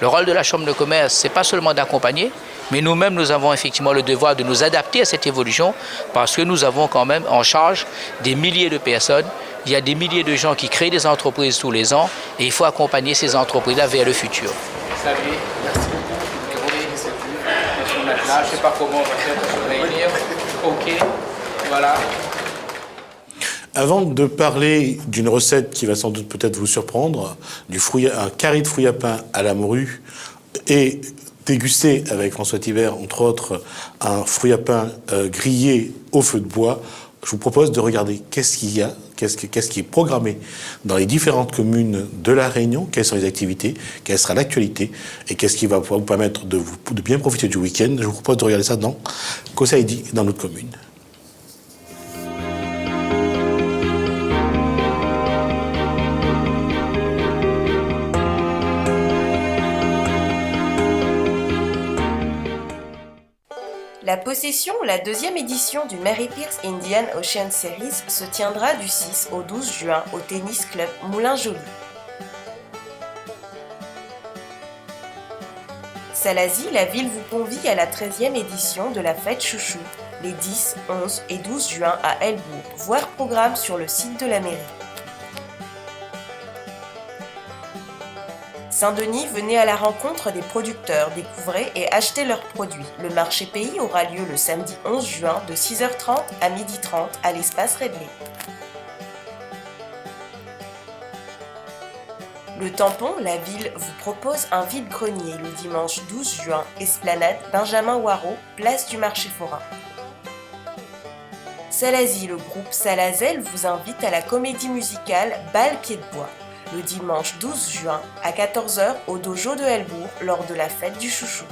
Le rôle de la Chambre de commerce, ce n'est pas seulement d'accompagner, mais nous-mêmes, nous avons effectivement le devoir de nous adapter à cette évolution parce que nous avons quand même en charge des milliers de personnes. Il y a des milliers de gens qui créent des entreprises tous les ans et il faut accompagner ces entreprises-là vers le futur. Salut, merci beaucoup. Je ne sais pas comment on va faire pour se réunir. Ok, voilà. Avant de parler d'une recette qui va sans doute peut-être vous surprendre, un carré de fruits à pain à la morue et déguster avec François Thibert, entre autres, un fruit à pain grillé au feu de bois, je vous propose de regarder qu'est-ce qu'il y a, qu'est-ce qui est programmé dans les différentes communes de La Réunion, quelles sont les activités, quelle sera l'actualité et qu'est-ce qui va pouvoir vous permettre de bien profiter du week-end. Je vous propose de regarder ça dans Kosaïdi, dans notre commune. La Possession, la deuxième édition du Mary Pierce Indian Ocean Series, se tiendra du 6 au 12 juin au Tennis Club Moulin-Joly. Salazie, la ville vous convie à la 13e édition de la fête Chouchou, les 10, 11 et 12 juin à Elbourg, voir programme sur le site de la mairie. Saint-Denis, venez à la rencontre des producteurs, découvrez et achetez leurs produits. Le marché pays aura lieu le samedi 11 juin de 6h30 à 12h30 à l'espace Redley. Le Tampon, la ville vous propose un vide-grenier le dimanche 12 juin, esplanade Benjamin Waro, place du marché forain. Salazie, le groupe Salazel vous invite à la comédie musicale Bal Pied de Bois, le dimanche 12 juin à 14h au dojo de Elbourg lors de la fête du chouchou.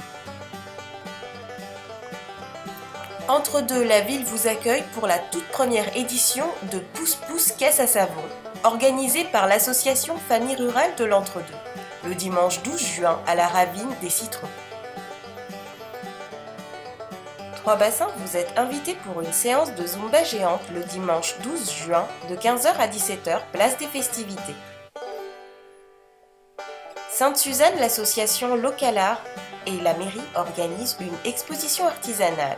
Entre deux, la ville vous accueille pour la toute première édition de Pousse Pousse Caisse à savon, organisée par l'association Famille Rurale de l'Entre-deux, le dimanche 12 juin à la Ravine des Citrons. Trois-Bassins, vous êtes invités pour une séance de Zumba géante le dimanche 12 juin de 15h à 17h, place des festivités. Sainte-Suzanne, l'association Localar et la mairie organisent une exposition artisanale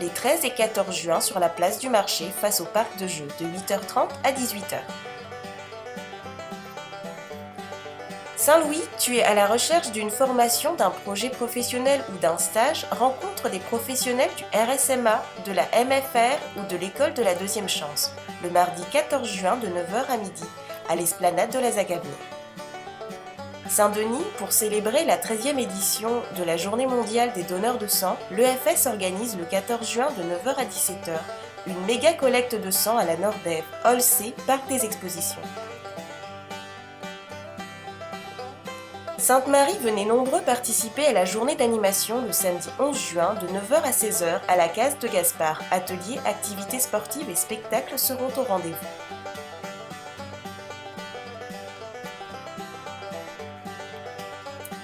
les 13 et 14 juin sur la place du marché face au parc de jeux de 8h30 à 18h. Saint-Louis, tu es à la recherche d'une formation, d'un projet professionnel ou d'un stage, rencontre des professionnels du RSMA, de la MFR ou de l'école de la deuxième chance, le mardi 14 juin de 9h à midi, à l'esplanade de la Zagabné. Saint-Denis, pour célébrer la 13e édition de la Journée mondiale des donneurs de sang, l'EFS organise le 14 juin de 9h à 17h une méga collecte de sang à la Nordève, Olsé, parc des expositions. Sainte-Marie, venez nombreux participer à la journée d'animation le samedi 11 juin de 9h à 16h à la case de Gaspard. Ateliers, activités sportives et spectacles seront au rendez-vous.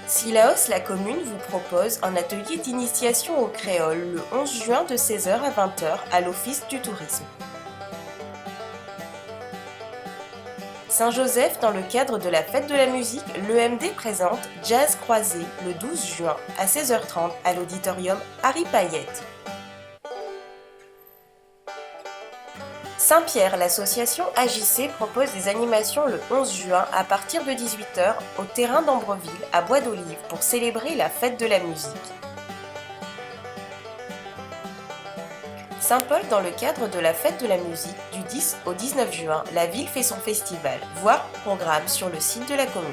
Sillaos, la commune, vous propose un atelier d'initiation au créole le 11 juin de 16h à 20h à l'Office du tourisme. Saint-Joseph, dans le cadre de la fête de la musique, l'EMD présente Jazz Croisé le 12 juin à 16h30 à l'auditorium Harry Payette. Saint-Pierre, l'association AJC propose des animations le 11 juin à partir de 18h au terrain d'Ambreville à Bois d'Olive pour célébrer la fête de la musique. Saint-Paul, dans le cadre de la fête de la musique du 10 au 19 juin, la ville fait son festival. Voir programme sur le site de la commune.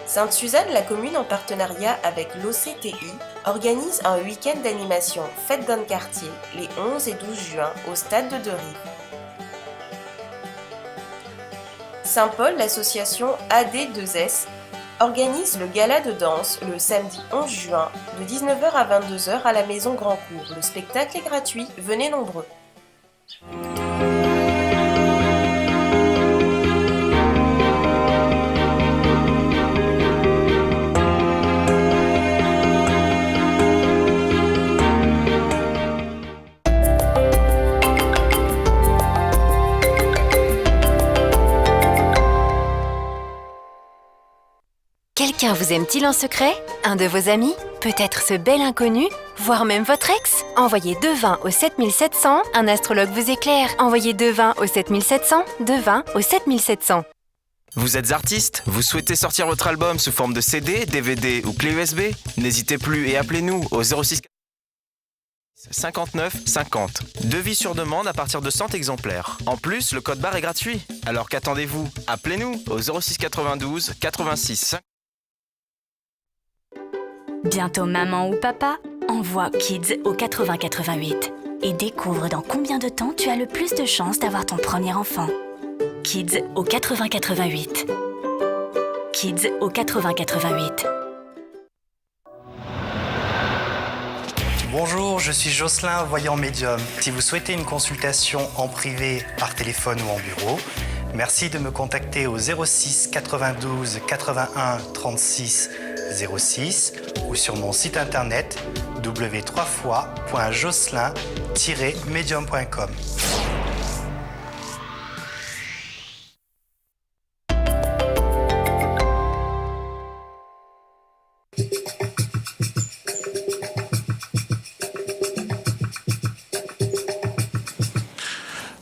Sainte-Suzanne, la commune en partenariat avec l'OCTI, organise un week-end d'animation Fête d'un quartier les 11 et 12 juin au stade de Deux-Rives. Saint-Paul, l'association AD2S, organise le gala de danse le samedi 11 juin de 19h à 22h à la Maison Grand Cours. Le spectacle est gratuit, venez nombreux. Quelqu'un vous aime-t-il en secret? Un de vos amis? Peut-être ce bel inconnu? Voire même votre ex? Envoyez 220 au 7700, un astrologue vous éclaire. Envoyez 220 au 7700, 220 au 7700. Vous êtes artiste? Vous souhaitez sortir votre album sous forme de CD, DVD ou clé USB? N'hésitez plus et appelez-nous au 06 59 50. Devis sur demande à partir de 100 exemplaires. En plus, le code barre est gratuit. Alors qu'attendez-vous? Appelez-nous au 06 92 86 5. Bientôt maman ou papa, envoie Kids au 8088 et découvre dans combien de temps tu as le plus de chances d'avoir ton premier enfant. Kids au 8088. Kids au 8088. Bonjour, je suis Jocelyn, voyant médium. Si vous souhaitez une consultation en privé, par téléphone ou en bureau, merci de me contacter au 06 92 81 36 06 ou sur mon site internet w3fois.jocelyn-medium.com.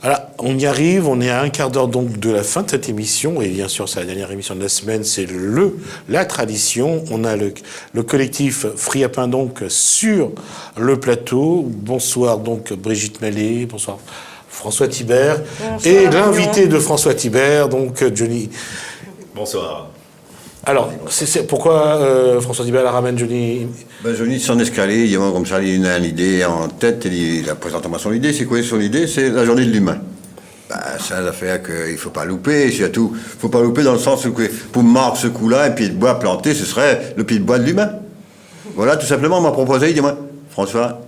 Voilà, on y arrive, on est à un quart d'heure donc de la fin de cette émission, et bien sûr c'est la dernière émission de la semaine, c'est la tradition. On a le collectif Friapin donc sur le plateau. Bonsoir donc Brigitte Mallet, bonsoir François Thibert, et l'invité de François Thibert, donc Johnny. Bonsoir. Alors, pourquoi François Thibert la ramène, Johnny? Johnny s'en escalé, il y a comme ça, il a une idée en tête, il a présenté son idée. C'est quoi son idée? C'est la journée de l'humain. C'est une affaire qu'il ne faut pas louper, surtout. Il ne faut pas louper dans le sens où, pour marquer ce coup-là, un pied de bois planté, ce serait le pied de bois de l'humain. Voilà, tout simplement, on m'a proposé, il dit, moi, François,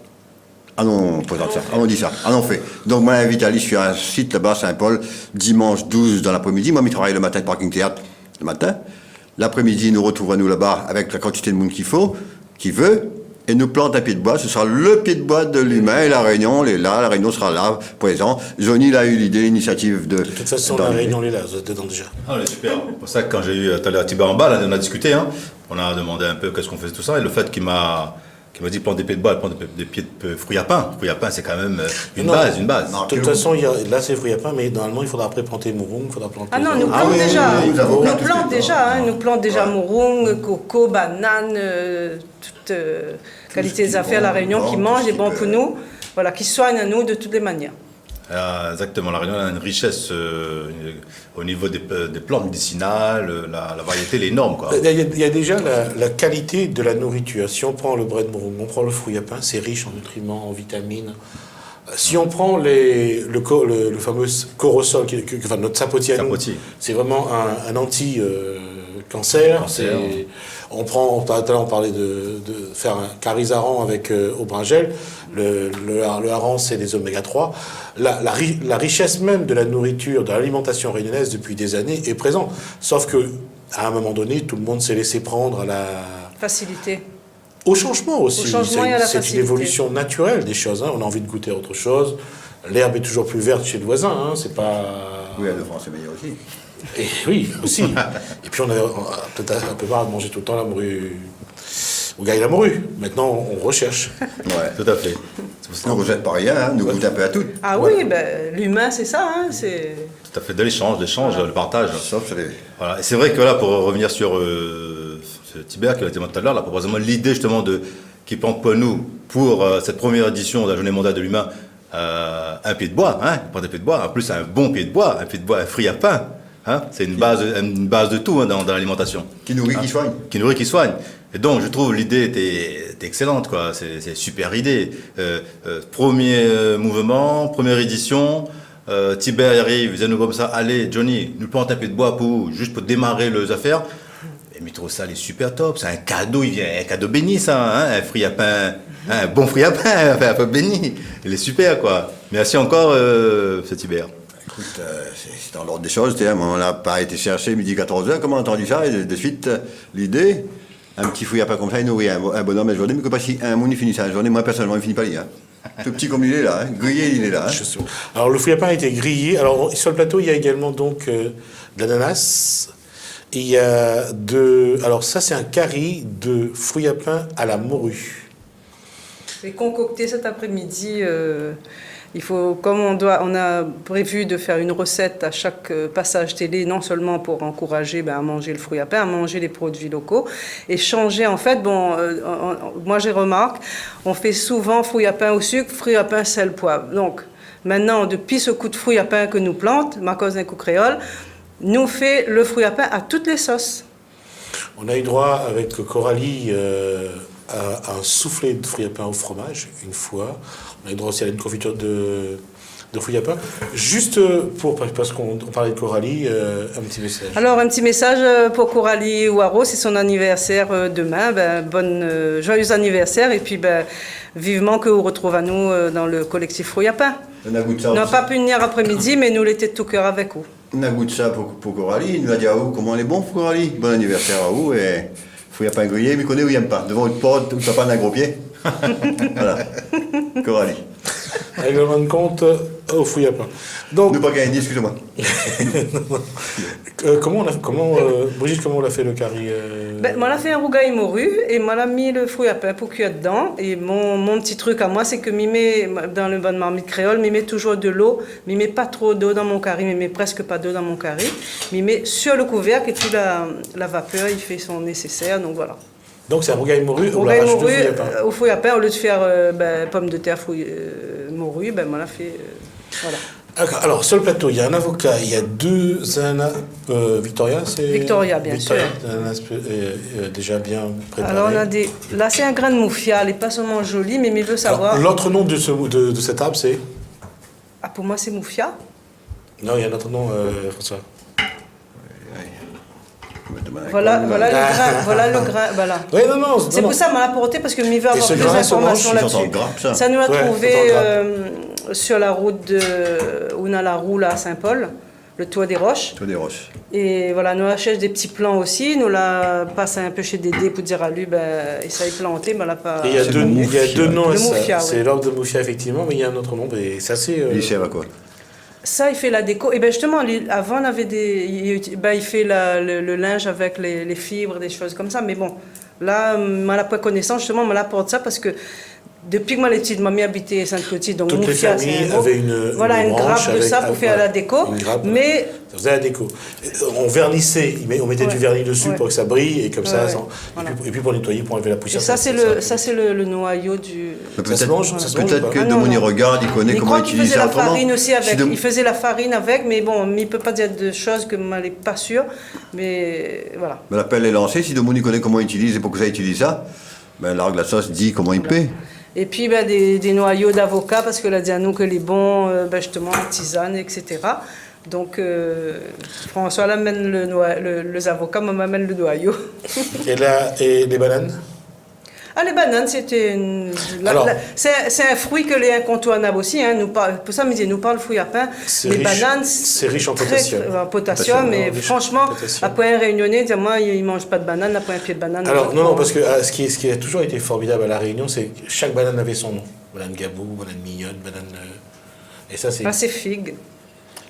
ah non, on présente ça, ah non, on dit ça, ah non, on fait. Donc, moi, j'invite à aller sur un site là-bas, Saint-Paul, dimanche 12 dans l'après-midi. Moi, je travaille le matin de Parking Théâtre, le matin. L'après-midi, nous retrouverons là-bas avec la quantité de monde qu'il faut, qui veut, et nous plante un pied de bois. Ce sera le pied de bois de l'humain, et la Réunion, est là, la Réunion sera là, présent. Johnny, il a eu l'idée, l'initiative de... De toute façon, la Réunion est là, vous êtes dedans déjà. Ah, super. C'est pour ça que quand j'ai eu Thibert en bas, là, on a discuté, hein. On a demandé un peu qu'est-ce qu'on faisait tout ça, et le fait qu'il m'a dit plante des pieds de bois, plante des pieds de fruits à pain. Fruits à pain, c'est quand même une base. De toute façon, là c'est fruits à pain, mais normalement il faudra après planter mourong, il faudra planter... Ah non, nous plante déjà. Nous plante déjà mourong, coco, banane, toute qualité des affaires à La Réunion qui mange, est bon pour nous, voilà, qui soigne à nous de toutes les manières. Exactement, la Réunion a une richesse au niveau des plantes médicinales, la variété elle est énorme. Quoi. Il y a déjà la qualité de la nourriture. Si on prend le bret de morue, on prend le fruit à pain, c'est riche en nutriments, en vitamines. Si on prend le fameux corosol, enfin notre sapotier, c'est vraiment un anti-cancer. On parlait de faire un carisaran avec au bringel. Le hareng, c'est des oméga 3. La richesse même de la nourriture, de l'alimentation réunionnaise depuis des années est présente. Sauf que à un moment donné, tout le monde s'est laissé prendre à la facilité. Au changement aussi. C'est une évolution naturelle des choses. Hein. On a envie de goûter à autre chose. L'herbe est toujours plus verte chez le voisin. Hein. C'est pas. Oui, à de France, c'est meilleur aussi. Et oui, aussi. Et puis on a peut-être un peu marre de manger tout le temps la morue. On gagne la morue. Maintenant, on recherche. Ouais, tout à fait. On ne rejette pas rien, hein. Nous goûtons un peu à tout. Ah oui, l'humain, c'est ça. Hein. C'est... Tout à fait, de l'échange, le partage. Voilà. Et c'est vrai que là, pour revenir sur Tibère qui a été dit tout à l'heure, là, probablement l'idée justement qui plante pour nous, pour cette première édition de la Journée mondiale de l'humain, un pied de bois, hein, pas un pied de bois, en plus un bon pied de bois, un fruit à pain. Hein, c'est une base de tout hein, dans l'alimentation. Qui nourrit, qui soigne. Qui nourrit, qui soigne. Et donc, je trouve l'idée était excellente, quoi. C'est super idée. Premier mouvement, première édition. Tibère arrive, il nous comme ça. Allez, Johnny, nous plante un peu de bois juste pour démarrer les affaires. Mais trop ça, il est super top. C'est un cadeau, un cadeau béni, ça. Hein, un fruit à pain, un bon fruit à pain, un peu béni. Il est super, quoi. Merci encore, ce Tibère. Écoute, c'est dans l'ordre des choses. On n'a pas été chercher midi 14h, comment on a entendu ça, et de suite, l'idée, un petit fouille à pas comme ça, il nourrit un bonhomme la journée, mais que pas si un monde il finit sa journée, moi personnellement, il finit pas lire. Tout petit comme il est là, hein. Grillé, il est là. Hein. Alors le fouille à pain a été grillé. Alors sur le plateau, il y a également donc de l'ananas. Il y a alors ça, c'est un curry de fruits à pain à la morue. J'ai concocté cet après-midi. Il faut, comme on a prévu de faire une recette à chaque passage télé, non seulement pour encourager à manger le fruit à pain, à manger les produits locaux, et changer en fait, moi j'ai remarqué, on fait souvent fruit à pain au sucre, fruit à pain sel, poivre. Donc maintenant, depuis ce coup de fruit à pain que nous plante, Marcos d'un coup créole, nous fait le fruit à pain à toutes les sauces. On a eu droit avec Coralie à un soufflé de fruits à pain au fromage, une fois. On a eu droit aussi à une confiture de fruits à pain. Juste parce qu'on parlait de Coralie, un petit message. Alors, un petit message pour Coralie Ouaro, c'est son anniversaire demain. Joyeux anniversaire, et puis vivement que vous retrouvez à nous dans le collectif Fruits à pain. On n'a pas pu venir après-midi, mais nous l'étions de tout cœur avec vous. On a goûté ça pour Coralie. Il nous a dit à vous comment elle est bon pour Coralie. Bon anniversaire à vous. Et fruits à pain grillé, mais connaît où il n'aime pas. Devant une porte où tu n'as pas un gros pied. Voilà. Coralie. Règlement de compte au fruits à pain. Donc, ne pas gagner, excusez-moi. Brigitte, comment on a fait le curry moi, on a fait un rougail morue et moi, on a mis le fruit à pain pour cuire dedans. Et mon petit truc à moi, c'est que dans le bonne marmite créole, je mets toujours de l'eau, mais je mets pas trop d'eau dans mon curry, je mets presque pas d'eau dans mon curry. Mais je mets sur le couvercle et puis la vapeur, il fait son nécessaire. Donc voilà. Donc c'est un rougail morue au fruit à pain, au lieu de faire pommes de terre morue, on l'a fait. Voilà. Alors, sur le plateau, il y a un avocat, il y a deux ananas. Victoria, c'est. Victoria, bien sûr. Ananas déjà bien préparé. Alors, là, c'est un grain de moufia, elle n'est pas seulement jolie, mais il veut savoir. L'autre nom de cet arbre, c'est. Ah, pour moi, c'est moufia. Non, il y a un autre nom, François. Voilà le grain. Voilà. Oui, non. C'est pour ça qu'on m'a apporté, parce que m'y veut avoir plus d'informations là-dessus. Ça nous a trouvé sur la route de Ounalaroux, là, à Saint-Paul, le Toit des Roches. Et voilà, nous achète des petits plants aussi. Nous la passe un peu chez Dédé pour dire à lui, essaye de planter, mais elle n'a pas. Il y a deux noms. C'est l'arbre de moufia, effectivement, mais il y a un autre nom. C'est assez. Il sert à quoi? Ça, il fait la déco. Et justement, avant, on avait il fait le linge avec les fibres, des choses comme ça. Mais bon, là, on n'a pas connaissance, justement, on m'apporte ça parce que depuis que moi, les petites mamies habitaient Sainte-Clotilde, donc toutes les familles avaient une grappe de ça pour faire la déco. Mais ça faisait la déco. On vernissait, on mettait du vernis dessus pour que ça brille et comme ça, et puis pour nettoyer, pour enlever la poussière. Et ça, c'est le noyau du. Peut-être que Domon y regarde, il connaît comment utiliser ça autrement. Il faisait la farine avec, mais bon, il ne peut pas dire de choses que moi, je n'est pas sûr. Mais voilà. L'appel est lancé. Si Domon y connaît comment utiliser pour que ça utilise ça, l'argue la sauce dit comment il paie. Et puis des noyaux d'avocat, parce que là, dit à nous que les bons, justement, les tisanes, etc. Donc, François amène les avocats, moi m'amène le noyau. Et les bananes? Ah, les bananes, c'était c'est un fruit que les incontournables aussi. Hein, pour ça, nous parle fruit à pain. Les bananes, c'est riche en potassium. Mais franchement, après un réunionnais, moi, ils ne mangent pas de banane, après un pied de banane. Alors, non, parce que ce qui a toujours été formidable à La Réunion, c'est que chaque banane avait son nom. Banane Gabou, banane mignonne, banane. Et ça, c'est. Ah, c'est figue.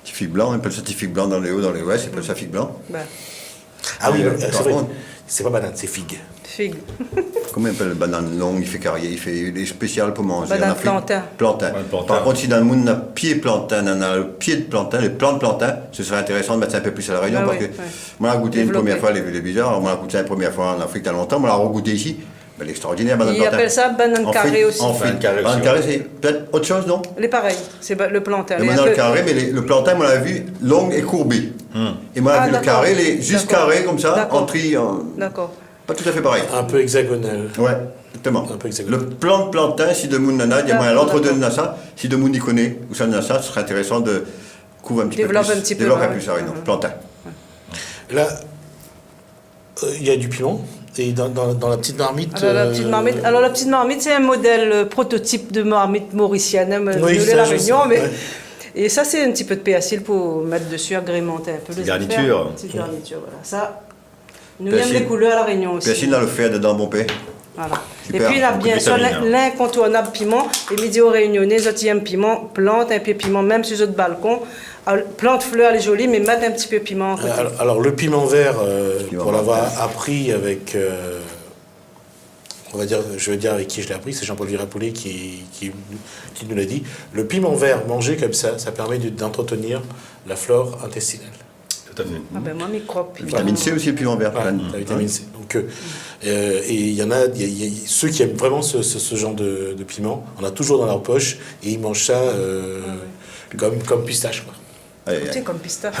Figue blanc, on appelle ça figue blanc dans les hauts, dans les ouest, on appelle ça figue blanc. Ah oui, c'est vrai. C'est pas banane, c'est figue. Figue. Comment on appelle la banane longue, il fait carrière, il fait des spéciales pour manger. Banane plantain. Plantain. Par contre, si dans le monde on a pied plantain, on a le pied de plantain, les plants de plantain, ce serait intéressant de mettre ça un peu plus à La Réunion parce que moi j'ai goûté une première fois les bizarres, moi j'ai goûté la première fois en Afrique il y a longtemps, moi j'ai regoûté ici. L'extraordinaire banane plantain. Ils appellent ça banane carrée aussi. Banane carrée, c'est peut-être autre chose, non? Les pareils, c'est le plantain. Le banane carré, mais le plantain, moi, l'a vu long et courbé. Et moi, j'ai vu le carré, juste carré comme ça, en tri. D'accord. Pas tout à fait pareil. Un peu hexagonal. Ouais, exactement. Le plant de plantain, si de monde nana, il y a l'entre-deux de Nassa, si de monde y connaît, où ça de Nassa, ce serait intéressant de couvrir un petit peu plus. Développer un peu plus, non, plantain. Là, il y a du piment. Et dans la petite marmite, alors la petite marmite, c'est un modèle prototype de marmite mauricienne, de La Réunion, mais et ça c'est un petit peu de persil pour mettre dessus, agrémenter un peu les garniture. Petite garniture, voilà. Ça, nous aimons les couleurs à La Réunion aussi. Persil dans le fer dedans, bon paix. Voilà. Super. Et puis là, bien sûr, l'incontournable piment. Et midi aux Réunionnais, ils aiment piment, plante un peu piment, même sur votre balcon. Plante fleur, elle est jolie, mais mettre un petit peu piment. Alors le piment vert, pour l'avoir appris avec, je veux dire avec qui je l'ai appris, c'est Jean-Paul Virapoulet qui nous l'a dit. Le piment vert mangé comme ça permet d'entretenir la flore intestinale. Tout à fait. Ah ben moi, microbe. Vitamine C aussi, le piment vert. La vitamine C. Donc, et il y a ceux qui aiment vraiment ce genre de piment, on a toujours dans leur poche et ils mangent ça comme pistache, quoi. Écoutez, comme pistache.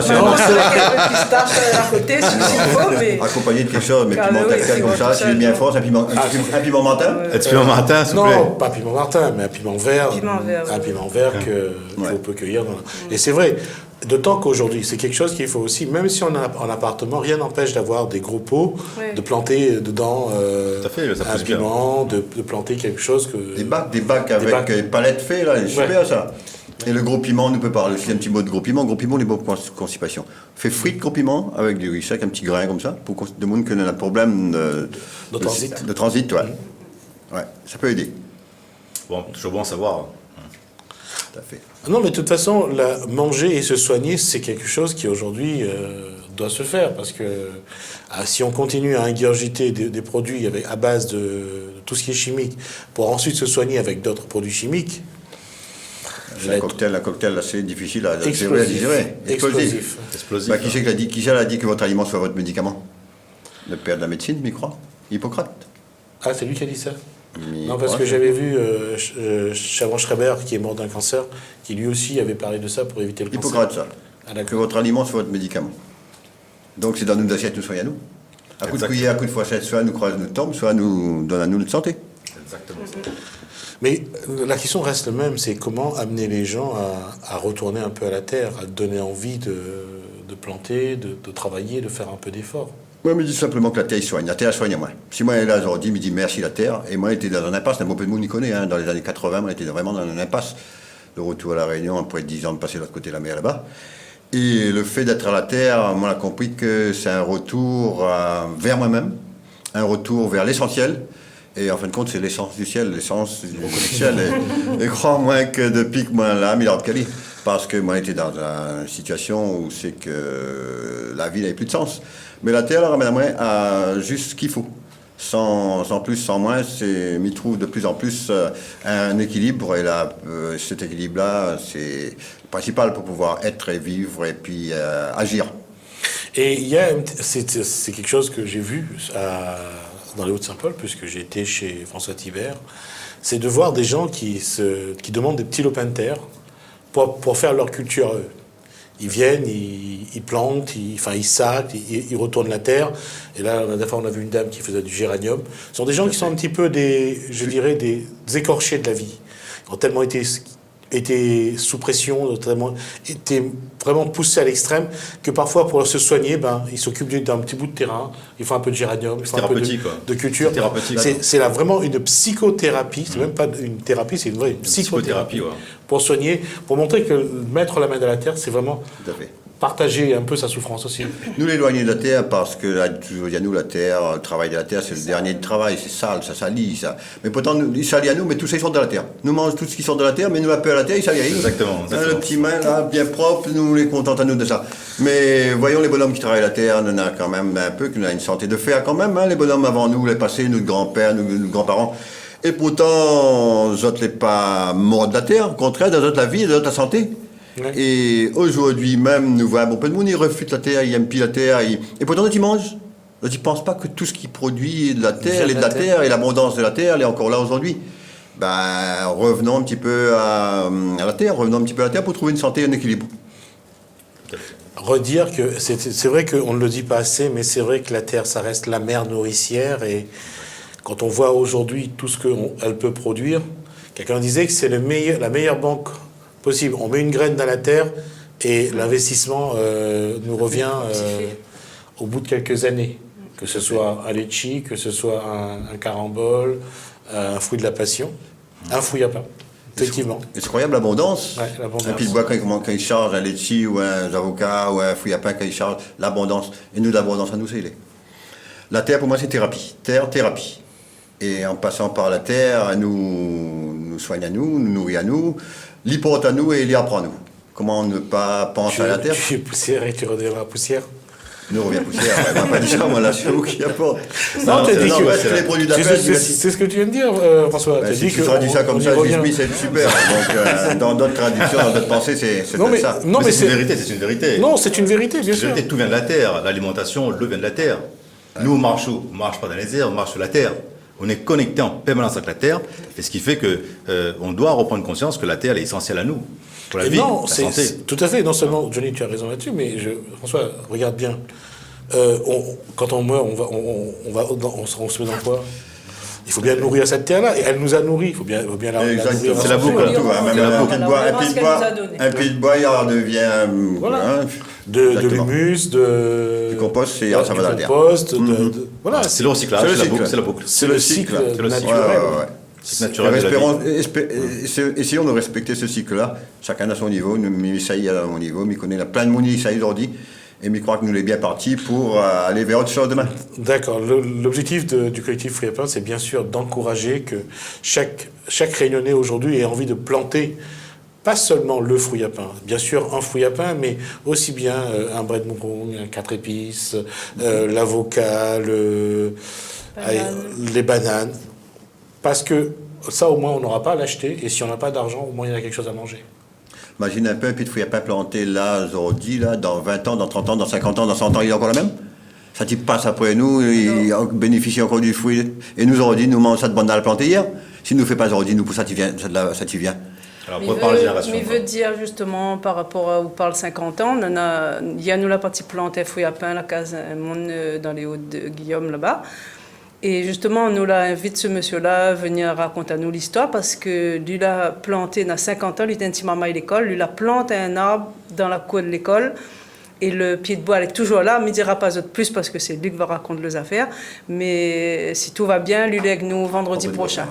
C'est vraiment un pistache à côté, s'il faut, mais. Accompagné de quelque chose, mais piment tactile comme ça, c'est bien fort, c'est un piment martin. Un piment martin, s'il vous plaît. Non, pas piment martin, mais un piment vert. Un piment vert qu'on peut cueillir. Et c'est vrai, d'autant qu'aujourd'hui, c'est quelque chose qu'il faut aussi, même si on a en appartement, rien n'empêche d'avoir des gros pots, de planter dedans un piment, de planter quelque chose que. Des bacs avec palettes faites, là, c'est super ça. Et le gros piment, on ne peut parler aussi un petit mot de gros piment. Gros piment, les bonnes constipation. Fait fruit de gros piment avec du riz sec, un petit grain comme ça, pour qu'on se demande qu'on a un problème de transit. De transit, ouais. Ouais, ça peut aider. Bon, toujours bon à savoir. Tout à fait. Non, mais de toute façon, manger et se soigner, c'est quelque chose qui aujourd'hui doit se faire. Parce que si on continue à ingurgiter des produits à base de tout ce qui est chimique, pour ensuite se soigner avec d'autres produits chimiques, un cocktail assez difficile à digérer. Explosif. Bah, qui l'a dit que votre aliment soit votre médicament? Le père de la médecine, je crois. Hippocrate. Ah, c'est lui qui a dit ça? Non, parce que j'avais vu Chavon Schreiber, qui est mort d'un cancer, qui lui aussi avait parlé de ça pour éviter le cancer. Hippocrate, ça. Que votre aliment soit votre médicament. Donc c'est dans nos assiettes, nous soyons à nous. À coup de cuillère, à coup de fourchette, soit nous croise notre tombe, soit nous donne à nous notre santé. Exactement. Mais la question reste la même, c'est comment amener les gens à retourner un peu à la terre, à donner envie de planter, de travailler, de faire un peu d'effort. Moi, je me dis simplement que la terre soigne. La terre soigne moi. Si moi, là, aujourd'hui, me dit merci la terre, et moi, j'étais dans un impasse, un peu de monde y connaît, dans les années 80, moi, j'étais vraiment dans un impasse. De retour à La Réunion, après 10 ans de passer de l'autre côté de la mer là-bas. Et le fait d'être à la terre, moi, j'ai compris que c'est un retour vers moi-même, un retour vers l'essentiel. Et en fin de compte, c'est l'essence du ciel, l'essence du ciel. Et crois-moi que depuis que moi là, Milord Kali, parce que moi j'étais dans une situation où c'est que la vie n'avait plus de sens. Mais la terre, elle ramène à moi à juste ce qu'il faut. sans plus, sans moins, m'y trouve de plus en plus un équilibre. Et là, cet équilibre-là, c'est principal pour pouvoir être et vivre et puis agir. Et c'est quelque chose que j'ai vu dans les Hauts-de-Saint-Paul, puisque j'ai été chez François Thibert, c'est de voir des gens qui demandent des petits lopins de terre pour faire leur culture. Ils viennent, ils plantent, ils sacent, ils retournent la terre. Et là, la dernière fois, on a vu une dame qui faisait du géranium. Ce sont des gens qui sont un petit peu des écorchés de la vie. Ils ont tellement été sous pression, été vraiment poussés à l'extrême, que parfois, pour se soigner, ils s'occupent d'un petit bout de terrain, ils font un peu de géranium, ils font un peu de culture. C'est là vraiment une psychothérapie, c'est même pas une thérapie, c'est une vraie psychothérapie. Pour soigner, pour montrer que mettre la main dans la terre, c'est vraiment partager un peu sa souffrance aussi. Nous l'éloigner de la terre, parce que là, toujours, il y a nous, la terre, le travail de la terre, c'est le dernier du travail, c'est sale, ça salit, ça. Mais pourtant, il salit à nous, mais tout ça, ils sont de la terre. Nous mangeons tout ce qui sort de la terre, mais nous, la paix à la terre, ils salissent. Exactement. Le petit main, là, bien propre, nous les contente à nous de ça. Mais voyons les bonhommes qui travaillent la terre, on en a quand même un peu, qu'on a une santé de fer quand même, les bonhommes avant nous, les passés, nos grands-pères, nos grands-parents. Et pourtant, eux autres, les pas morts de la terre, au contraire, eux autres, la vie, eux autres, la santé. Ouais. Et aujourd'hui même, nous voyons un peu de monde, ils refutent la terre, ils n'aiment plus la terre, et pourtant, ils mangent. Ils ne pensent pas que tout ce qui produit de la terre, de la terre, et l'abondance de la terre, elle est encore là aujourd'hui. Revenons un petit peu à la terre, pour trouver une santé et un équilibre. Redire que c'est vrai qu'on ne le dit pas assez, mais c'est vrai que la terre, ça reste la mère nourricière, et quand on voit aujourd'hui tout ce qu'elle peut produire, quelqu'un disait que c'est la meilleure banque possible. On met une graine dans la terre et l'investissement nous revient au bout de quelques années. Que ce soit un litchi, que ce soit un carambole, un fruit de la passion, un fouille à pain. Effectivement. C'est incroyable l'abondance. Ouais, l'abondance. Un pied de bois quand il charge, un litchi ou un avocat ou un fouille à pain quand il charge, l'abondance. Et nous, l'abondance à nous, c'est la terre, pour moi, c'est thérapie. Terre, thérapie. Et en passant par la terre, nous soigne à nous nourrit à nous, l'y porte à nous et l'y apprend à nous. Comment ne pas penser à la terre? Tu es poussière et tu redeviens la poussière. Nous, on revient poussière. On n'a pas dit ça, moi, là, c'est vous qui apporte. Non, tu as dit que c'est les produits de la terre. C'est ce que tu viens de dire, François. Si tu traduis ça comme ça, c'est super. Donc, dans d'autres traductions, dans d'autres pensées, c'est comme ça. Non, mais c'est une vérité, c'est une vérité. Non, c'est une vérité, bien sûr. Tout vient de la terre. L'alimentation, l'eau vient de la terre. Nous, on marche où? On ne marche pas dans les airs, on marche sur la terre. On est connecté en permanence avec la terre, et ce qui fait qu'on doit reprendre conscience que la terre est essentielle à nous, pour la vie, la santé. Tout à fait. Non seulement, Johnny, tu as raison là-dessus, mais François, regarde bien. Quand on meurt, on se met dans quoi? Il faut bien nourrir cette terre-là, et elle nous a nourris. Il faut bien la nourrir. C'est la boucle, tout. Même un pied de bois, il en devient... Voilà. De l'humus, du compost, et ça va dans la terre. Voilà, c'est le recyclage, c'est la boucle. C'est le cycle naturel. C'est naturel de la vie. Essayons de respecter ce cycle-là. Chacun à son niveau. Misaï à mon niveau. Il connaît plein de monde ici aujourd'hui. Et je crois que nous sommes bien partis pour aller vers autre chose demain. D'accord. L'objectif du collectif Fruits à Pain, c'est bien sûr d'encourager que chaque Réunionnais aujourd'hui ait envie de planter pas seulement le fruit à pain, bien sûr un fruit à pain, mais aussi bien un bret de mouron, un 4 épices, l'avocat, les bananes. Parce que ça, au moins, on n'aura pas à l'acheter. Et si on n'a pas d'argent, au moins, il y a quelque chose à manger. Imagine un peu un pied de fruit à pain planté là, aujourd'hui, là, dans 20 ans, dans 30 ans, dans 50 ans, dans 100 ans, il est encore le même. Ça ne passe après nous, il bénéficie encore du fruit. Et nous, aujourd'hui, nous mangeons ça de bonne à planter hier. Si nous ne fait pas aujourd'hui, nous, pour ça, tu viens. Alors, mais veut dire justement par rapport à où parle 50 ans, il y a nous la partie plante fruits à pain, la case dans les Hauts de Guillaume là-bas. Et justement, nous l'a invite ce monsieur-là à venir raconter à nous l'histoire parce que lui l'a planté dans 50 ans, lui était un petit maman à l'école, lui l'a planté un arbre dans la cour de l'école et le pied de bois est toujours là, mais il ne dira pas autre plus parce que c'est lui qui va raconter les affaires. Mais si tout va bien, lui est avec nous vendredi prochain.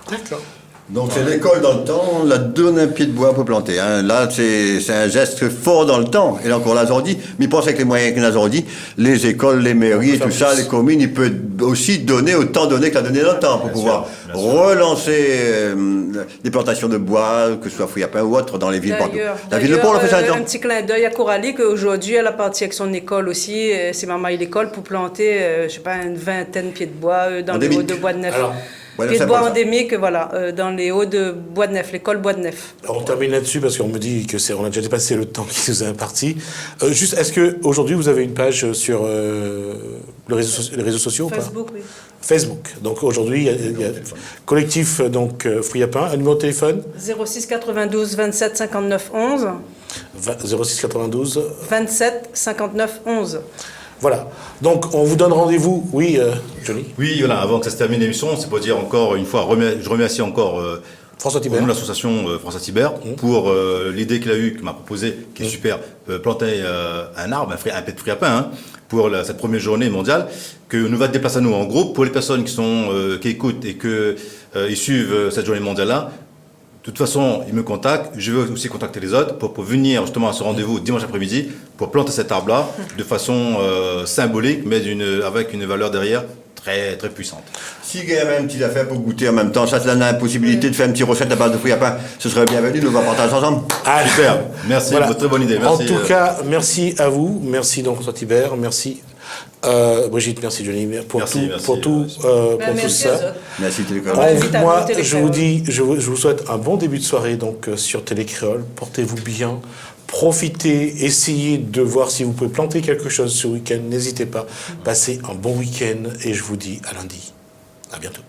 D'accord. Donc c'est l'école dans le temps, on la donne un pied de bois pour planter. Hein. Là, c'est un geste fort dans le temps. Et encore l'Azordi, mais il pense avec les moyens que l'Azordi, les écoles, les mairies, tout ça, les communes, ils peuvent aussi donner autant donné qu'il a donné dans le temps pour pouvoir relancer des plantations de bois, que ce soit Fouillapin ou autre, dans les villes partout. La ville de Pau, on fait ça un petit clin d'œil à Coralie, qu'aujourd'hui, elle a parti avec son école aussi, c'est Maman et l'école, pour planter, je sais pas, une vingtaine de pieds de bois dans les hauts de Bois-de-Neuf. Pieds de bois endémiques, voilà, dans les hauts de Bois-de-Neuf, l'école Bois-de-Neuf. Alors on termine là-dessus parce qu'on me dit que on a déjà dépassé le temps qui nous est imparti. Juste, est-ce que aujourd'hui vous avez une page sur les réseaux sociaux Facebook, ou pas? Oui. Facebook. Donc aujourd'hui, il y a collectif Fouillapin. Un numéro de téléphone 06 92 27 59 11. 06 92 27 59 11. Voilà. Donc, on vous donne rendez-vous. Oui, Johnny. Oui, voilà. Avant que ça se termine l'émission, c'est pour dire encore une fois, je remercie encore François Thibert, l'association François Thibert, pour l'idée qu'il a eue, qu'il m'a proposée, qui est super, planter un arbre, un pet de fruits à pain, hein, pour cette première journée mondiale, que nous va déplacer à nous en groupe. Pour les personnes qui écoutent et ils suivent cette journée mondiale-là, de toute façon, ils me contactent. Je vais aussi contacter les autres pour venir justement à ce rendez-vous dimanche après-midi pour planter cet arbre-là de façon symbolique, mais avec une valeur derrière très, très puissante. Si il y avait une petite affaire pour goûter en même temps, ça, c'est la possibilité de faire une petite recette à base de fruits à pain. Ce serait bienvenu, nous va partager ensemble. Super, merci, voilà. Très bonne idée. Merci, en tout cas, merci à vous. Merci donc François Thibert. Merci. Brigitte, merci Johnny pour tout ça. Merci Télécréole. Moi, je vous souhaite un bon début de soirée donc sur Télécréole. Portez-vous bien, profitez, essayez de voir si vous pouvez planter quelque chose ce week-end. N'hésitez pas, passez un bon week-end et je vous dis à lundi. À bientôt.